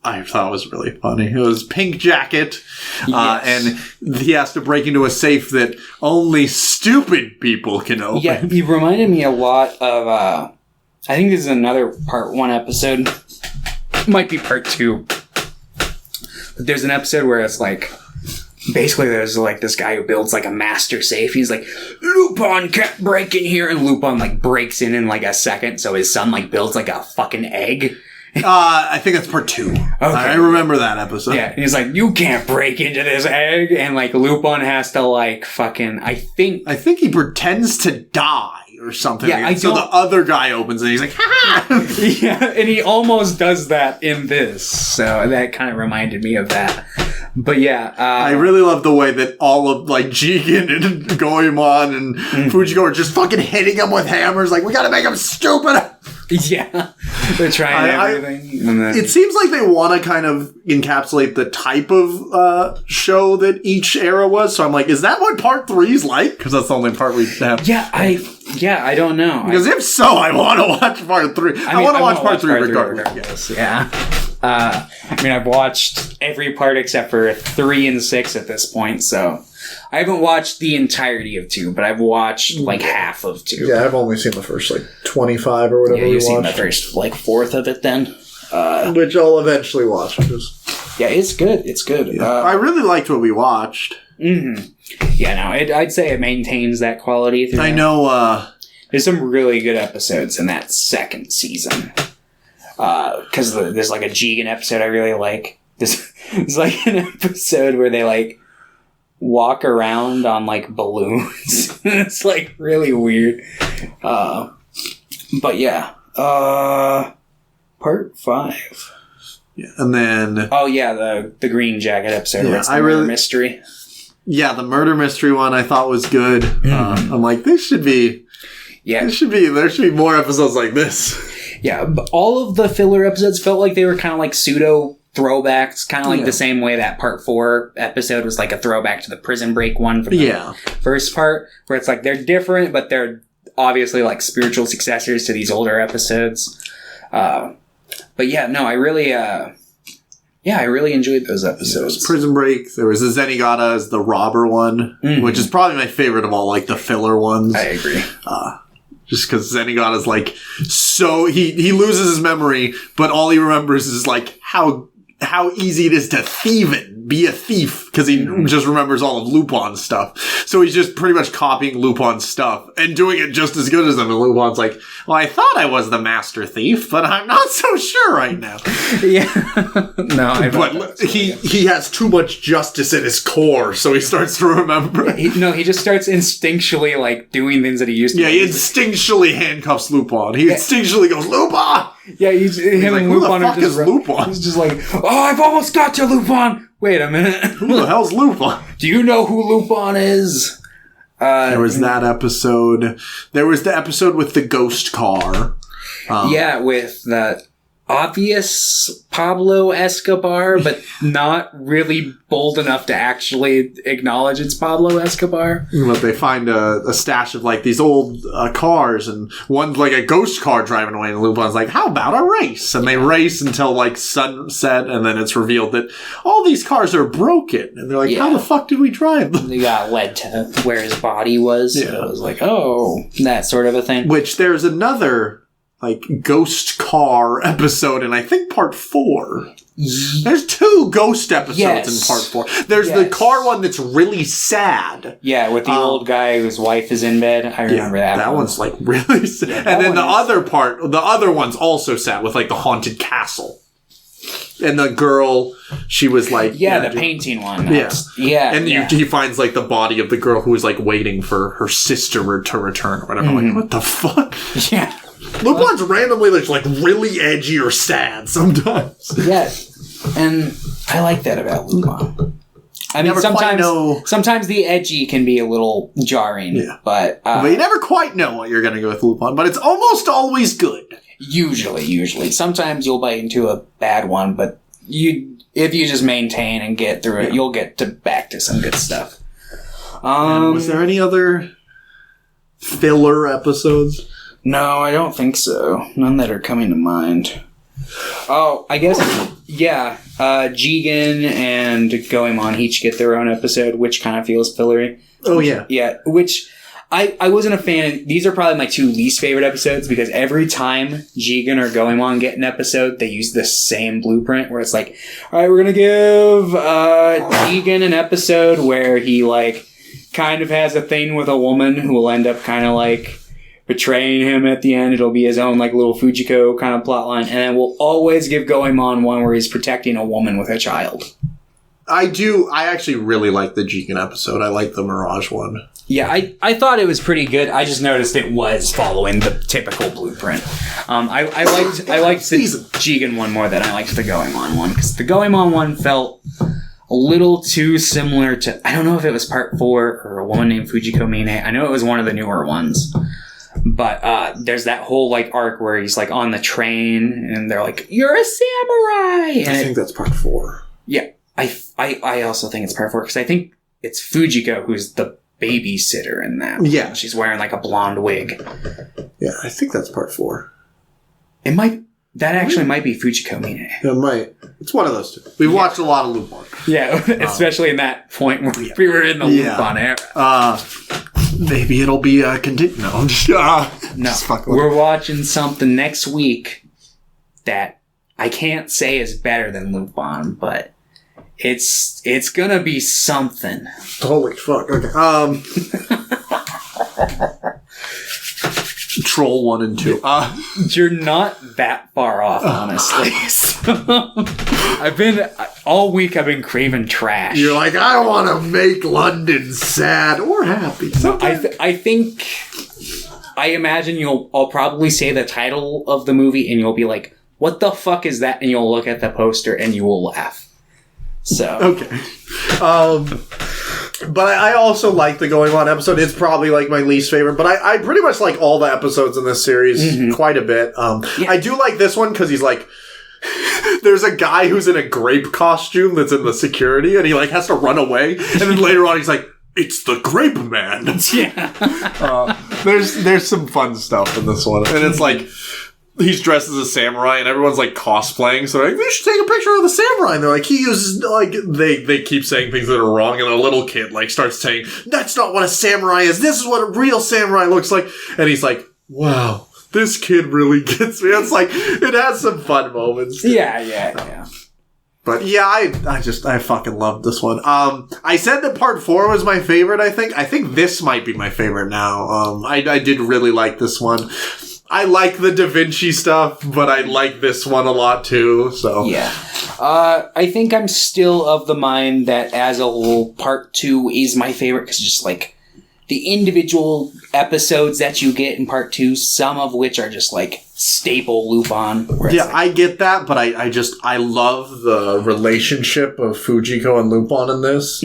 I thought it was really funny. It was Pink Jacket, and he has to break into a safe that only stupid people can open. Yeah, he reminded me a lot of, I think this is another part 1 episode. Might be part 2. But there's an episode where it's like, basically there's like this guy who builds like a master safe. He's like, Lupin can't break in here. And Lupin like breaks in like a second. So his son like builds like a fucking egg. I think that's part 2. Okay. I remember that episode. Yeah, and he's like, you can't break into this egg, and like Lupin has to like fucking. I think he pretends to die or something. Yeah, so the other guy opens it, and he's like, ha! Yeah, and he almost does that in this, so that kind of reminded me of that. But yeah, I really love the way that all of like Jigen and Goemon and Fujiko are just fucking hitting him with hammers. Like, we gotta make him stupid. Yeah, they're trying everything. And then, it seems like they want to kind of encapsulate the type of show that each era was. So I'm like, is that what part 3's like? Because that's the only part we have. Yeah, I don't know. Because if so, I want to watch part 3. I want to watch part 3 regardless. Yeah. I mean, I've watched every part except for 3 and 6 at this point, so I haven't watched the entirety of 2, but I've watched like half of 2. Yeah, I've only seen the first 25 or whatever. Yeah, you've seen the first fourth of it then, which I'll eventually watch. Yeah, it's good. It's good. Yeah. I really liked what we watched. Yeah, no, I'd say it maintains that quality. I know. There's some really good episodes in that second season. Because there's like a Jigen episode I really like. It's like an episode where they like walk around on like balloons. It's like really weird. But yeah. Part 5. Yeah, and then the Green Jacket episode where it's the murder mystery. Yeah, the murder mystery one I thought was good. I'm like, there should be more episodes like this. Yeah, but all of the filler episodes felt like they were kind of like pseudo throwbacks, kind of like the same way that part 4 episode was like a throwback to the Prison Break one from the first part, where it's like they're different, but they're obviously like spiritual successors to these older episodes. But yeah, no, I really enjoyed those episodes. There was Prison Break. There was the Zenigata as the robber one, which is probably my favorite of all, like the filler ones. I agree. Just because Zenigata's like, so he loses his memory, but all he remembers is like how easy it is to be a thief, because he just remembers all of Lupin's stuff. So he's just pretty much copying Lupin's stuff and doing it just as good as him. And Lupin's like, well, I thought I was the master thief, but I'm not so sure right now. Yeah. No, but he has too much justice at his core, so he starts to remember. He just starts instinctually like doing things that he used to. Yeah, he instinctually handcuffs Lupin. He instinctually goes, Lupin! Yeah, he's him like, and Lupin are just Lupin? He's just like, oh, I've almost got you, Lupin. Wait a minute. Who the hell's Lupin? Do you know who Lupin is? There was that episode. There was the episode with the ghost car. With that. obvious Pablo Escobar, but not really bold enough to actually acknowledge it's Pablo Escobar. But they find a stash of like these old cars, and one's like a ghost car driving away, and Lupin's like, how about a race? And they race until like sunset, and then it's revealed that all these cars are broken. And they're like, how the fuck did we drive them? They got led to where his body was. Yeah. So it was like, oh, that sort of a thing. Which there's another like ghost car episode in I think part 4. There's 2 ghost episodes in part 4. There's the car one that's really sad. Yeah, with the old guy whose wife is in bed. I remember that. That one's like really sad. Yeah, and then the other one's also sad with like the haunted castle. And the girl, she was like... the painting one. And he finds like the body of the girl who was like waiting for her sister to return or whatever. Like, what the fuck? Yeah. Lupin's randomly like really edgy or sad sometimes. Yeah, and I like that about Lupin. I mean, sometimes the edgy can be a little jarring, but you never quite know what you're going to go with Lupin, but it's almost always good. Usually. Sometimes you'll bite into a bad one, but if you just maintain and get through it, you'll get back to some good stuff. Was there any other filler episodes? No, I don't think so. None that are coming to mind. Oh, I guess, Jigen and Goemon each get their own episode, which kind of feels fillery. Oh, yeah. Yeah, which I wasn't a fan. These are probably my 2 least favorite episodes, because every time Jigen or Goemon get an episode, they use the same blueprint, where it's like, all right, we're going to give Jigen an episode where he, like, kind of has a thing with a woman who will end up kind of, like, betraying him at the end. It'll be his own like little Fujiko kind of plotline, and then we'll always give Goemon one where he's protecting a woman with a child. I actually really like the Jigen episode. I like the Mirage one. Yeah, I thought it was pretty good. I just noticed it was following the typical blueprint. I liked the Jigen one more than I liked the Goemon one, because the Goemon one felt a little too similar to, I don't know if it was part 4 or a woman named Fujiko Mine. I know it was one of the newer ones. But there's that whole like arc where he's like on the train and they're like, "You're a samurai." And I think that's part 4. Yeah, I also think it's part 4, because I think it's Fujiko who's the babysitter in that. Yeah, she's wearing like a blonde wig. Yeah, I think that's part 4. It might. That actually might be Fujiko Mine. It might. It's one of those 2. We've watched a lot of Lupin. Yeah, especially in that point where we were in the Lupin era. Maybe it'll be a continue. No, I'm just... we're watching something next week that I can't say is better than Lupin, but it's gonna be something. Holy fuck. Okay. Troll 1 and 2. You're not that far off, honestly. All week I've been craving trash. You're like, I want to make London sad or happy. No, I imagine I'll probably say the title of the movie and you'll be like, what the fuck is that? And you'll look at the poster and you will laugh. So. Okay. But I also like the Goemon episode. It's probably like my least favorite, but I pretty much like all the episodes in this series quite a bit. I do like this one because he's like, there's a guy who's in a grape costume that's in the security, and he like has to run away, and then later on he's like, it's the Grape Man. Yeah. There's some fun stuff in this one, and it's like, he's dressed as a samurai and everyone's like cosplaying, so they're like, we should take a picture of the samurai, and they're like, he uses like they keep saying things that are wrong, and a little kid like starts saying, that's not what a samurai is, this is what a real samurai looks like, and he's like, wow, this kid really gets me. It's like, it has some fun moments. Yeah. But yeah, I fucking loved this one. I said that part 4 was my favorite, I think this might be my favorite now. I did really like this one. I like the Da Vinci stuff, but I like this one a lot too, so. Yeah. I think I'm still of the mind that as a whole, part 2 is my favorite, because just like the individual episodes that you get in part 2, some of which are just like staple Lupin. Yeah, like, I get that, but I love the relationship of Fujiko and Lupin in this.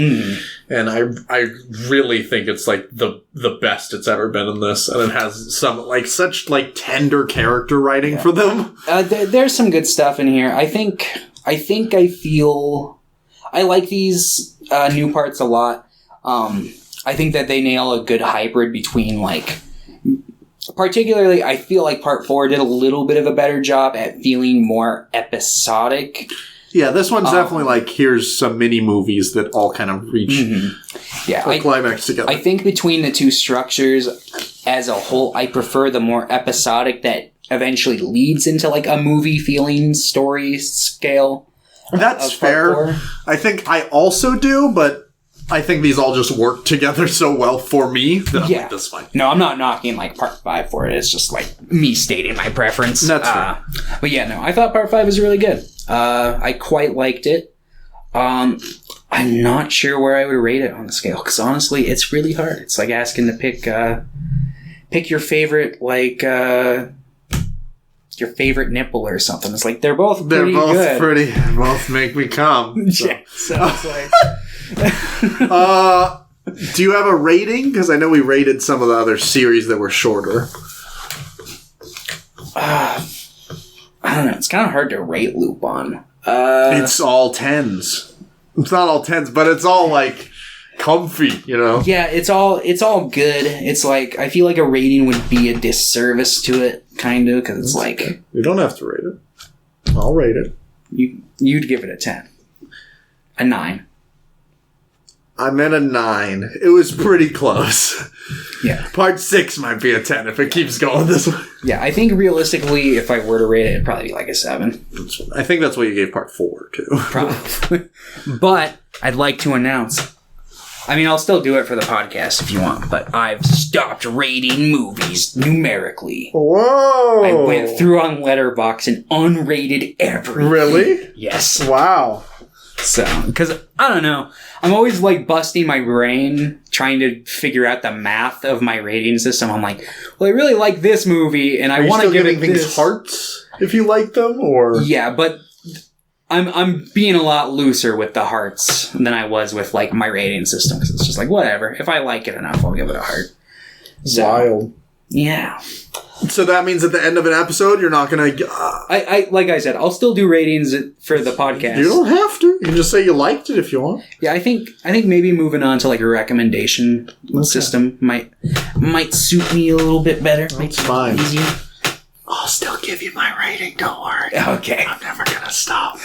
And I really think it's like the best it's ever been in this, and it has some like such like tender character writing for them. There's some good stuff in here. I think I feel I like these new parts a lot. I think that they nail a good hybrid between like, particularly I feel like part 4 did a little bit of a better job at feeling more episodic. Yeah, this one's definitely like, here's some mini movies that all kind of reach a climax together. I think between the two structures as a whole, I prefer the more episodic that eventually leads into like a movie feeling story scale. That's fair. I think I also do, but I think these all just work together so well for me that I'm like, that's fine. No, I'm not knocking like part 5 for it. It's just like me stating my preference. That's fair. But yeah, no, I thought part 5 was really good. I quite liked it. I'm not sure where I would rate it on the scale, because honestly, it's really hard. It's like asking to pick your favorite, like, your favorite nipple or something. It's like, they're both pretty good. Both make me come. So. Yeah, so it's like... Do you have a rating? Because I know we rated some of the other series that were shorter. I don't know. It's kind of hard to rate Lupin. It's all 10s. It's not all 10s, but it's all like comfy, you know? Yeah, it's all good. It's like, I feel like a rating would be a disservice to it, kind of, because it's like... You don't have to rate it. I'll rate it. You'd give it a 10. A 9. I'm at a 9. It was pretty close. Yeah. Part 6 might be a 10 if it keeps going this way. Yeah, I think realistically, if I were to rate it, it'd probably be like a 7. I think that's what you gave part 4, too. Probably. But I'd like to announce... I mean, I'll still do it for the podcast if you want, but I've stopped rating movies numerically. Whoa! I went through on Letterboxd and unrated everything. Really? Yes. Wow. So, because, I don't know, I'm always, like, busting my brain trying to figure out the math of my rating system. I'm like, well, I really like this movie, and I want to give it things hearts if you like them, or... Yeah, but I'm being a lot looser with the hearts than I was with, like, my rating system, because it's just like, whatever. If I like it enough, I'll give it a heart. So, wild. Yeah. So that means at the end of an episode, you're not going to... I like I said, I'll still do ratings for the podcast. You don't have to. You can just say you liked it if you want. Yeah, I think maybe moving on to like a recommendation system might suit me a little bit better. That's fine. Easier. I'll still give you my rating. Don't worry. Okay. I'm never going to stop.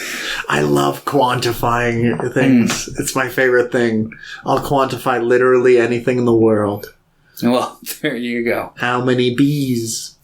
I love quantifying things. It's my favorite thing. I'll quantify literally anything in the world. Well, there you go. How many bees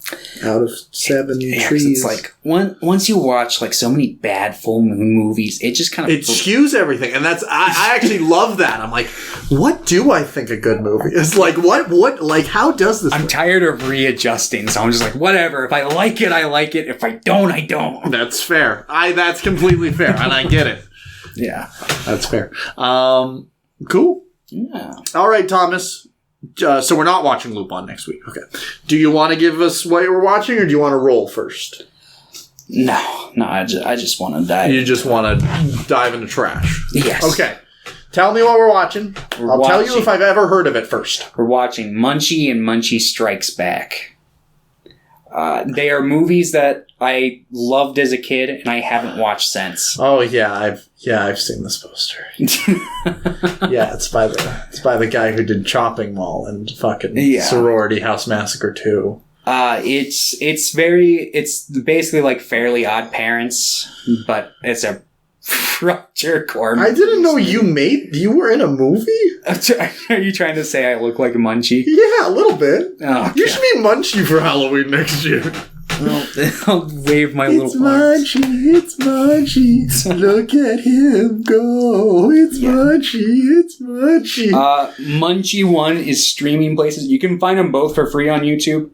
out of 7 trees? It's like once you watch like so many bad full moon movies, it just kind of skews everything, and that's I actually love that. I'm like, what do I think a good movie is? Like what like how does this? I'm tired of readjusting, so I'm just like, whatever. If I like it, I like it. If I don't, I don't. That's fair. That's completely fair, and I get it. Yeah, that's fair. Cool. Yeah. All right, Thomas. So we're not watching Lupin next week. Okay. Do you want to give us what we're watching, or do you want to roll first? No. I just want to dive. You just want to dive into trash. Yes. Okay. Tell me what we're watching. I'll tell you if I've ever heard of it first. We're watching Munchie and Munchie Strikes Back. They are movies that I loved as a kid, and I haven't watched since. Oh yeah, I've seen this poster. Yeah, it's by the guy who did Chopping Mall and fucking Sorority House Massacre 2. It's basically like Fairly Odd Parents, but it's a Roger Corman. I didn't know you were in a movie? Are you trying to say I look like a Munchie? Yeah, a little bit. Oh, okay. You should be Munchie for Halloween next year. Well, I'll wave my little parts. It's Munchie. Look at him go. It's Munchie. Munchie 1 is streaming places. You can find them both for free on YouTube.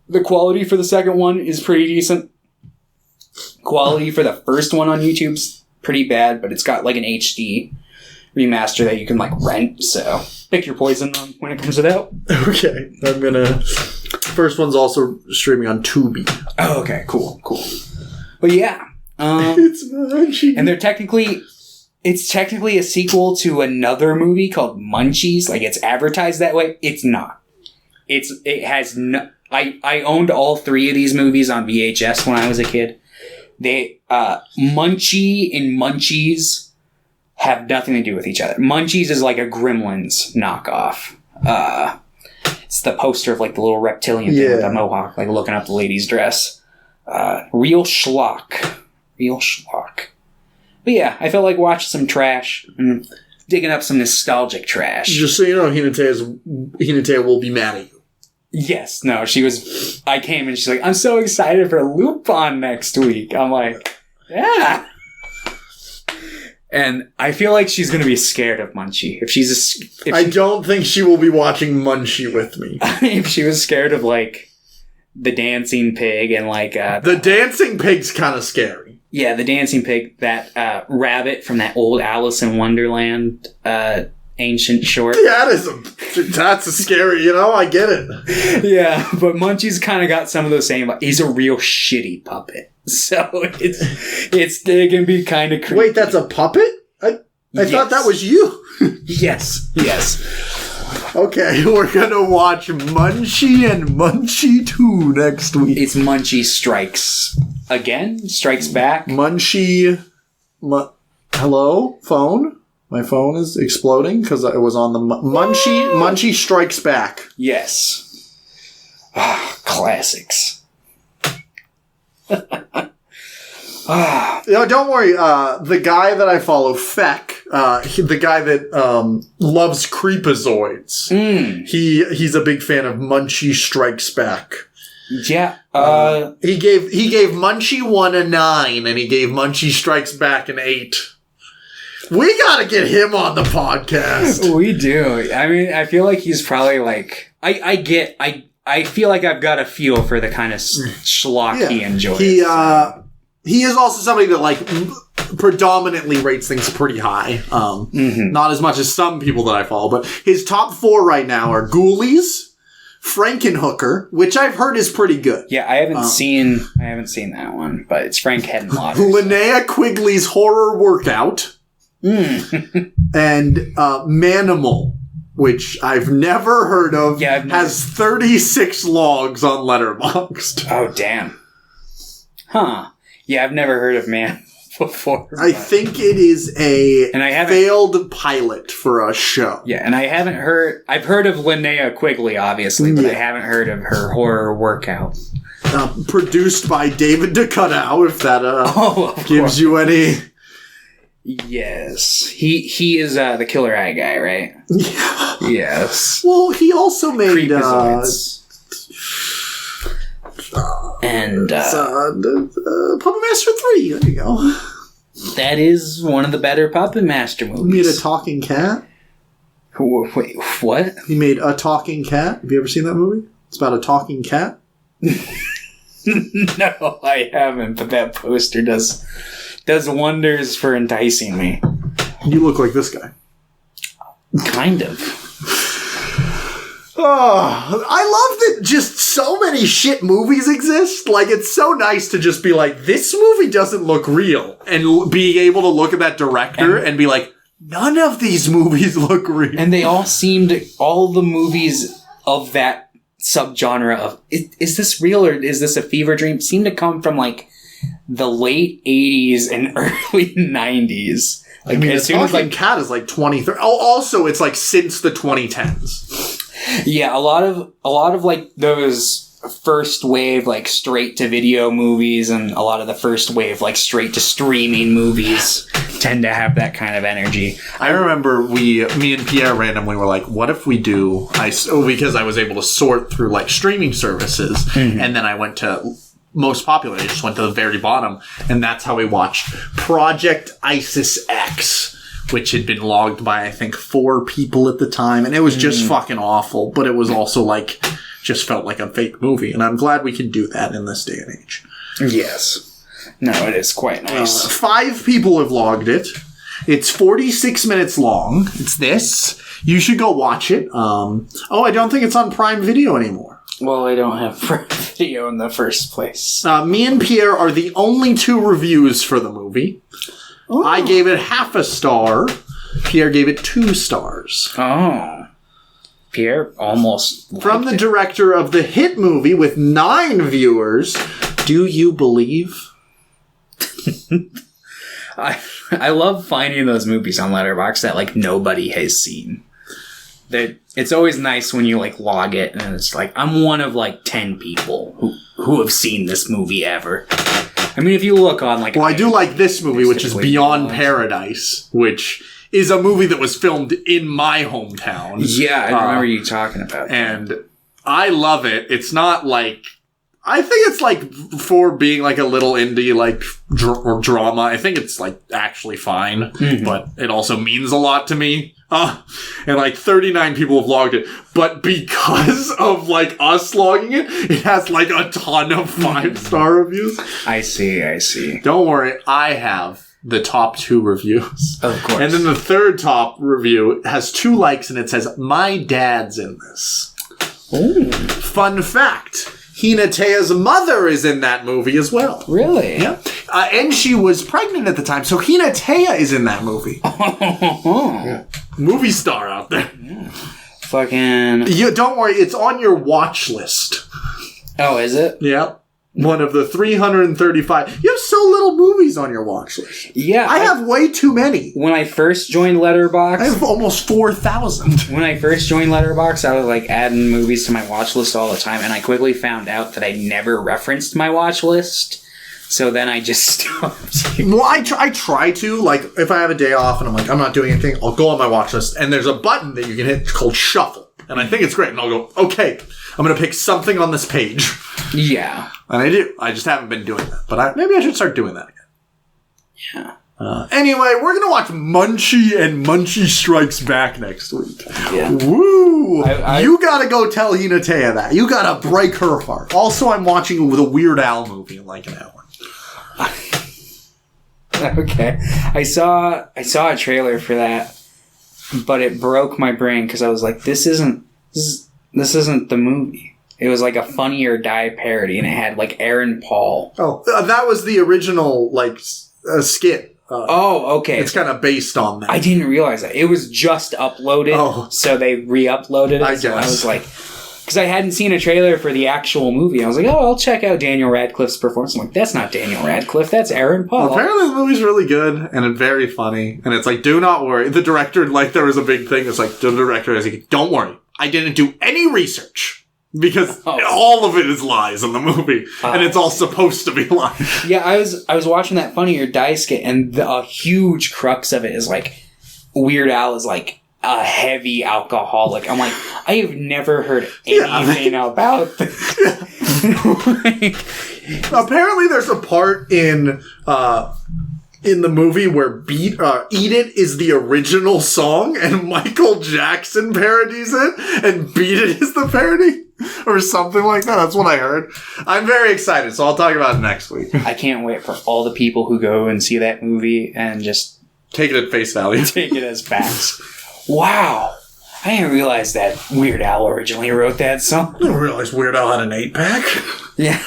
The quality for the second one is pretty decent. Quality for the first one on YouTube's pretty bad, but it's got like an HD remaster that you can like rent, so pick your poison on when it comes out. Okay. First one's also streaming on Tubi. Oh, okay, cool. But yeah. It's Munchie. And they're technically it's technically a sequel to another movie called Munchies. Like, it's advertised that way. It's not. It has no... I owned all 3 of these movies on VHS when I was a kid. Munchie and Munchies have nothing to do with each other. Munchies is like a Gremlins knockoff. It's the poster of like the little reptilian thing with the mohawk, like looking up the lady's dress. Real schlock. But yeah, I felt like watching some trash and digging up some nostalgic trash. Just so you know, Hinata will be mad at you. Yes, no, I came and she's like, I'm so excited for Lupin next week. I'm like, yeah. And I feel like she's going to be scared of Munchie. I don't think she will be watching Munchie with me. If she was scared of, like, the dancing pig and, like... the dancing pig's kind of scary. Yeah, the dancing pig, that rabbit from that old Alice in Wonderland ancient short. Yeah, that's a scary, I get it. Yeah, but Munchie's kind of got some of those same... He's a real shitty puppet. So it's going to be kind of creepy. Wait, that's a puppet? I thought that was you. Yes. Okay, we're going to watch Munchie and Munchie 2 next week. It's Munchie Strikes Back. Munchie... Hello? Phone? My phone is exploding because it was on the... Munchie Strikes Back. Yes. Classics. Don't worry. The guy that I follow, Feck, the guy that loves creepazoids, he's a big fan of Munchie Strikes Back. Yeah. He gave Munchie 1 a 9, and he gave Munchie Strikes Back an 8. We gotta get him on the podcast. We do. I mean, I feel like he's probably like... I feel like I've got a feel for the kind of schlock he enjoys. He is also somebody that, like, predominantly rates things pretty high. Not as much as some people that I follow, but his top 4 right now are Ghoulies, Frankenhooker, which I've heard is pretty good. Yeah, I haven't seen that one, but it's Frank Head-and-Lauder. Linnea Quigley's Horror Workout, and Manimal, which I've never heard of, has 36 logs on Letterboxd. Oh, damn. Huh. Yeah, I've never heard of Man before. I think it is a failed pilot for a show. Yeah, and I've heard of Linnea Quigley, obviously, but I haven't heard of her Horror Workout. Produced by David DeCuttow, if that gives you any... Yes. He is the Killer Eye guy, right? Yeah. Yes. Well, he also made... Puppet Master 3, there you go. That is one of the better Puppet Master movies. He made a talking cat. Wait, what? He made A Talking Cat. Have you ever seen that movie? It's about a talking cat. No, I haven't, but that poster does wonders for enticing me. You look like this guy. Kind of. Oh, I love that just so many shit movies exist. Like, it's so nice to just be like, this movie doesn't look real. And being able to look at that director and be like, none of these movies look real. And they all the movies of that subgenre of, is this real or is this a fever dream, seem to come from, like, the late 80s and early 90s. Like, I mean, as soon as, like, Cat is, like, 2030. Oh, also, it's, like, since the 2010s. Yeah, a lot of like those first wave like straight to video movies and a lot of the first wave like straight to streaming movies tend to have that kind of energy. I remember me and Pierre randomly were like, what if we do because I was able to sort through like streaming services, and then I went to most popular, I just went to the very bottom, and that's how we watched Project Isis X, which had been logged by, I think, 4 people at the time. And it was just fucking awful. But it was also, like, just felt like a fake movie. And I'm glad we can do that in this day and age. Yes. No, it is quite nice. 5 people have logged it. It's 46 minutes long. It's this. You should go watch it. I don't think it's on Prime Video anymore. Well, I don't have Prime Video in the first place. Me and Pierre are the only 2 reviews for the movie. Ooh. I gave it half a star. Pierre gave it 2 stars. Oh. Pierre almost from the director of the hit movie with 9 viewers. Do you believe? I love finding those movies on Letterboxd that like nobody has seen. It's always nice when you like log it and it's like I'm one of like 10 people who have seen this movie ever. I mean, if you look on like, I do like this movie, which is Beyond Paradise, which is a movie that was filmed in my hometown. Yeah, I remember you talking about that. And I love it. It's not like, I think it's like for being like a little indie like or drama. I think it's like actually fine, but it also means a lot to me. And like 39 people have logged it, but because of like us logging it, it has like a ton of 5-star reviews. I see. Don't worry, I have the top 2 reviews. Of course. And then the third top review has 2 likes and it says, "My dad's in this." Ooh. Fun fact. Hinatea's mother is in that movie as well. Really? Yeah. And she was pregnant at the time, so Hinatea is in that movie. Yeah. Movie star out there. Yeah. Fucking... Don't worry, it's on your watch list. Oh, is it? Yeah. One of the 335. You have so little movies on your watch list. Yeah. I have way too many. When I first joined Letterboxd... I have almost 4,000. When I first joined Letterboxd, I was like adding movies to my watch list all the time, and I quickly found out that I never referenced my watch list. So then I just stopped. Well, I try to, like, if I have a day off and I'm like, I'm not doing anything, I'll go on my watch list, and there's a button that you can hit called Shuffle. And I think it's great, and I'll go, okay, I'm going to pick something on this page. Yeah. And I do. I just haven't been doing that. But maybe I should start doing that again. Yeah. Anyway, we're going to watch Munchie and Munchie Strikes Back next week. Yeah. Woo! You got to go tell Hinatea that. You got to break her heart. Also, I'm watching the Weird Al movie in like an hour. Okay. I saw a trailer for that, but it broke my brain because I was like, this isn't the movie. It was like a Funny or Die parody, and it had like Aaron Paul. Oh, that was the original like skit. Okay. It's kind of based on that. I didn't realize that. It was just uploaded, so they re-uploaded it. I guess. I was like, because I hadn't seen a trailer for the actual movie. I was like, oh, I'll check out Daniel Radcliffe's performance. I'm like, that's not Daniel Radcliffe. That's Aaron Paul. Well, apparently the movie's really good and very funny. And it's like, do not worry. The director, like, there was a big thing. It's like, the director is like, don't worry. I didn't do any research. Because all of it is lies in the movie. And it's all supposed to be lies. Yeah, I was watching that Funny or Die skit, and a huge crux of it is like, Weird Al is like, a heavy alcoholic. I'm like, I have never heard anything about this. Apparently there's a part in the movie where Eat It is the original song and Michael Jackson parodies it and Beat It is the parody or something like that. That's what I heard. I'm very excited, so I'll talk about it next week. I can't wait for all the people who go and see that movie and just take it at face value. Take it as facts. Wow. I didn't realize that Weird Al originally wrote that song. I didn't realize Weird Al had an 8-pack. Yeah.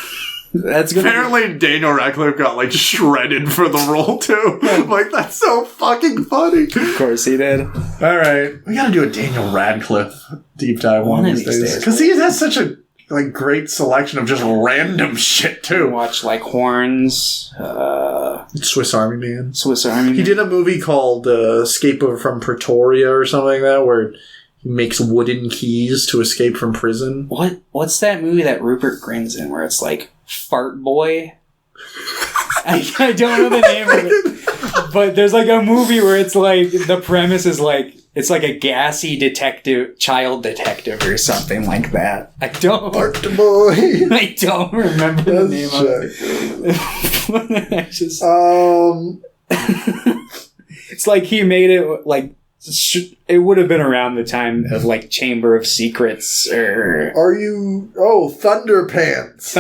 That's good. Apparently Daniel Radcliffe got like shredded for the role too. Like, that's so fucking funny. Of course he did. Alright. We gotta do a Daniel Radcliffe deep dive one of these days. Because he has such a like great selection of just random shit too. Watch like Horns, Swiss Army Man. He did a movie called Escape from Pretoria or something like that, where he makes wooden keys to escape from prison. What's that movie that Rupert Grint's in where it's like Fart Boy? I don't know the name of it, but there's like a movie where it's like the premise is like it's like a gassy child detective or something like that. I don't remember the name of it. It's like he made it like it would have been around the time of like Chamber of Secrets or Thunderpants.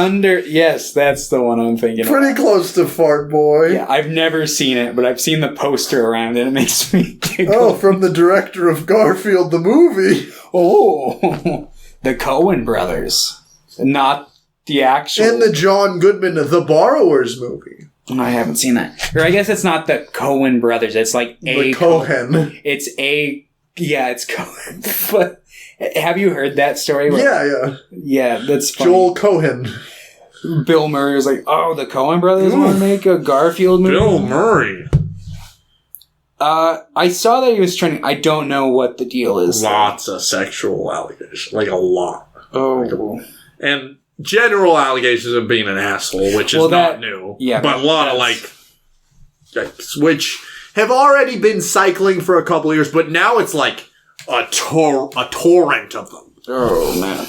Yes, that's the one I'm thinking Pretty about. Close to Fart Boy. Yeah, I've never seen it, but I've seen the poster around it. It makes me giggle. From the director of Garfield the movie. The Coen brothers. Not the actual. And the John Goodman The Borrowers movie. I haven't seen that. Or I guess it's not the Coen brothers. It's like the Cohen. It's Cohen. But have you heard that story? Yeah. Yeah, that's funny. Joel Cohen. Bill Murray was like, "Oh, the Coen brothers want to make a Garfield movie." Bill Murray. I saw that he was trending. I don't know what the deal is. Lots of sexual allegations. Like, a lot. Oh. And general allegations of being an asshole, which is not new. Yeah. But a lot of, like, which have already been cycling for a couple of years, but now it's like a torrent of them. Oh, man.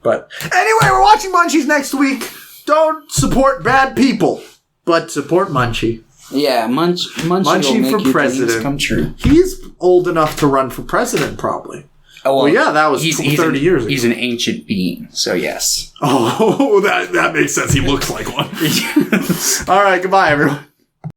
But anyway, we're watching Munchies next week. Don't support bad people, but support Munchie. Yeah, Munchie will make for your president dreams come true. He's old enough to run for president, probably. Oh, well, yeah, that was 30 years ago. He's an ancient being, so yes. Oh, that makes sense. He looks like one. All right, goodbye, everyone.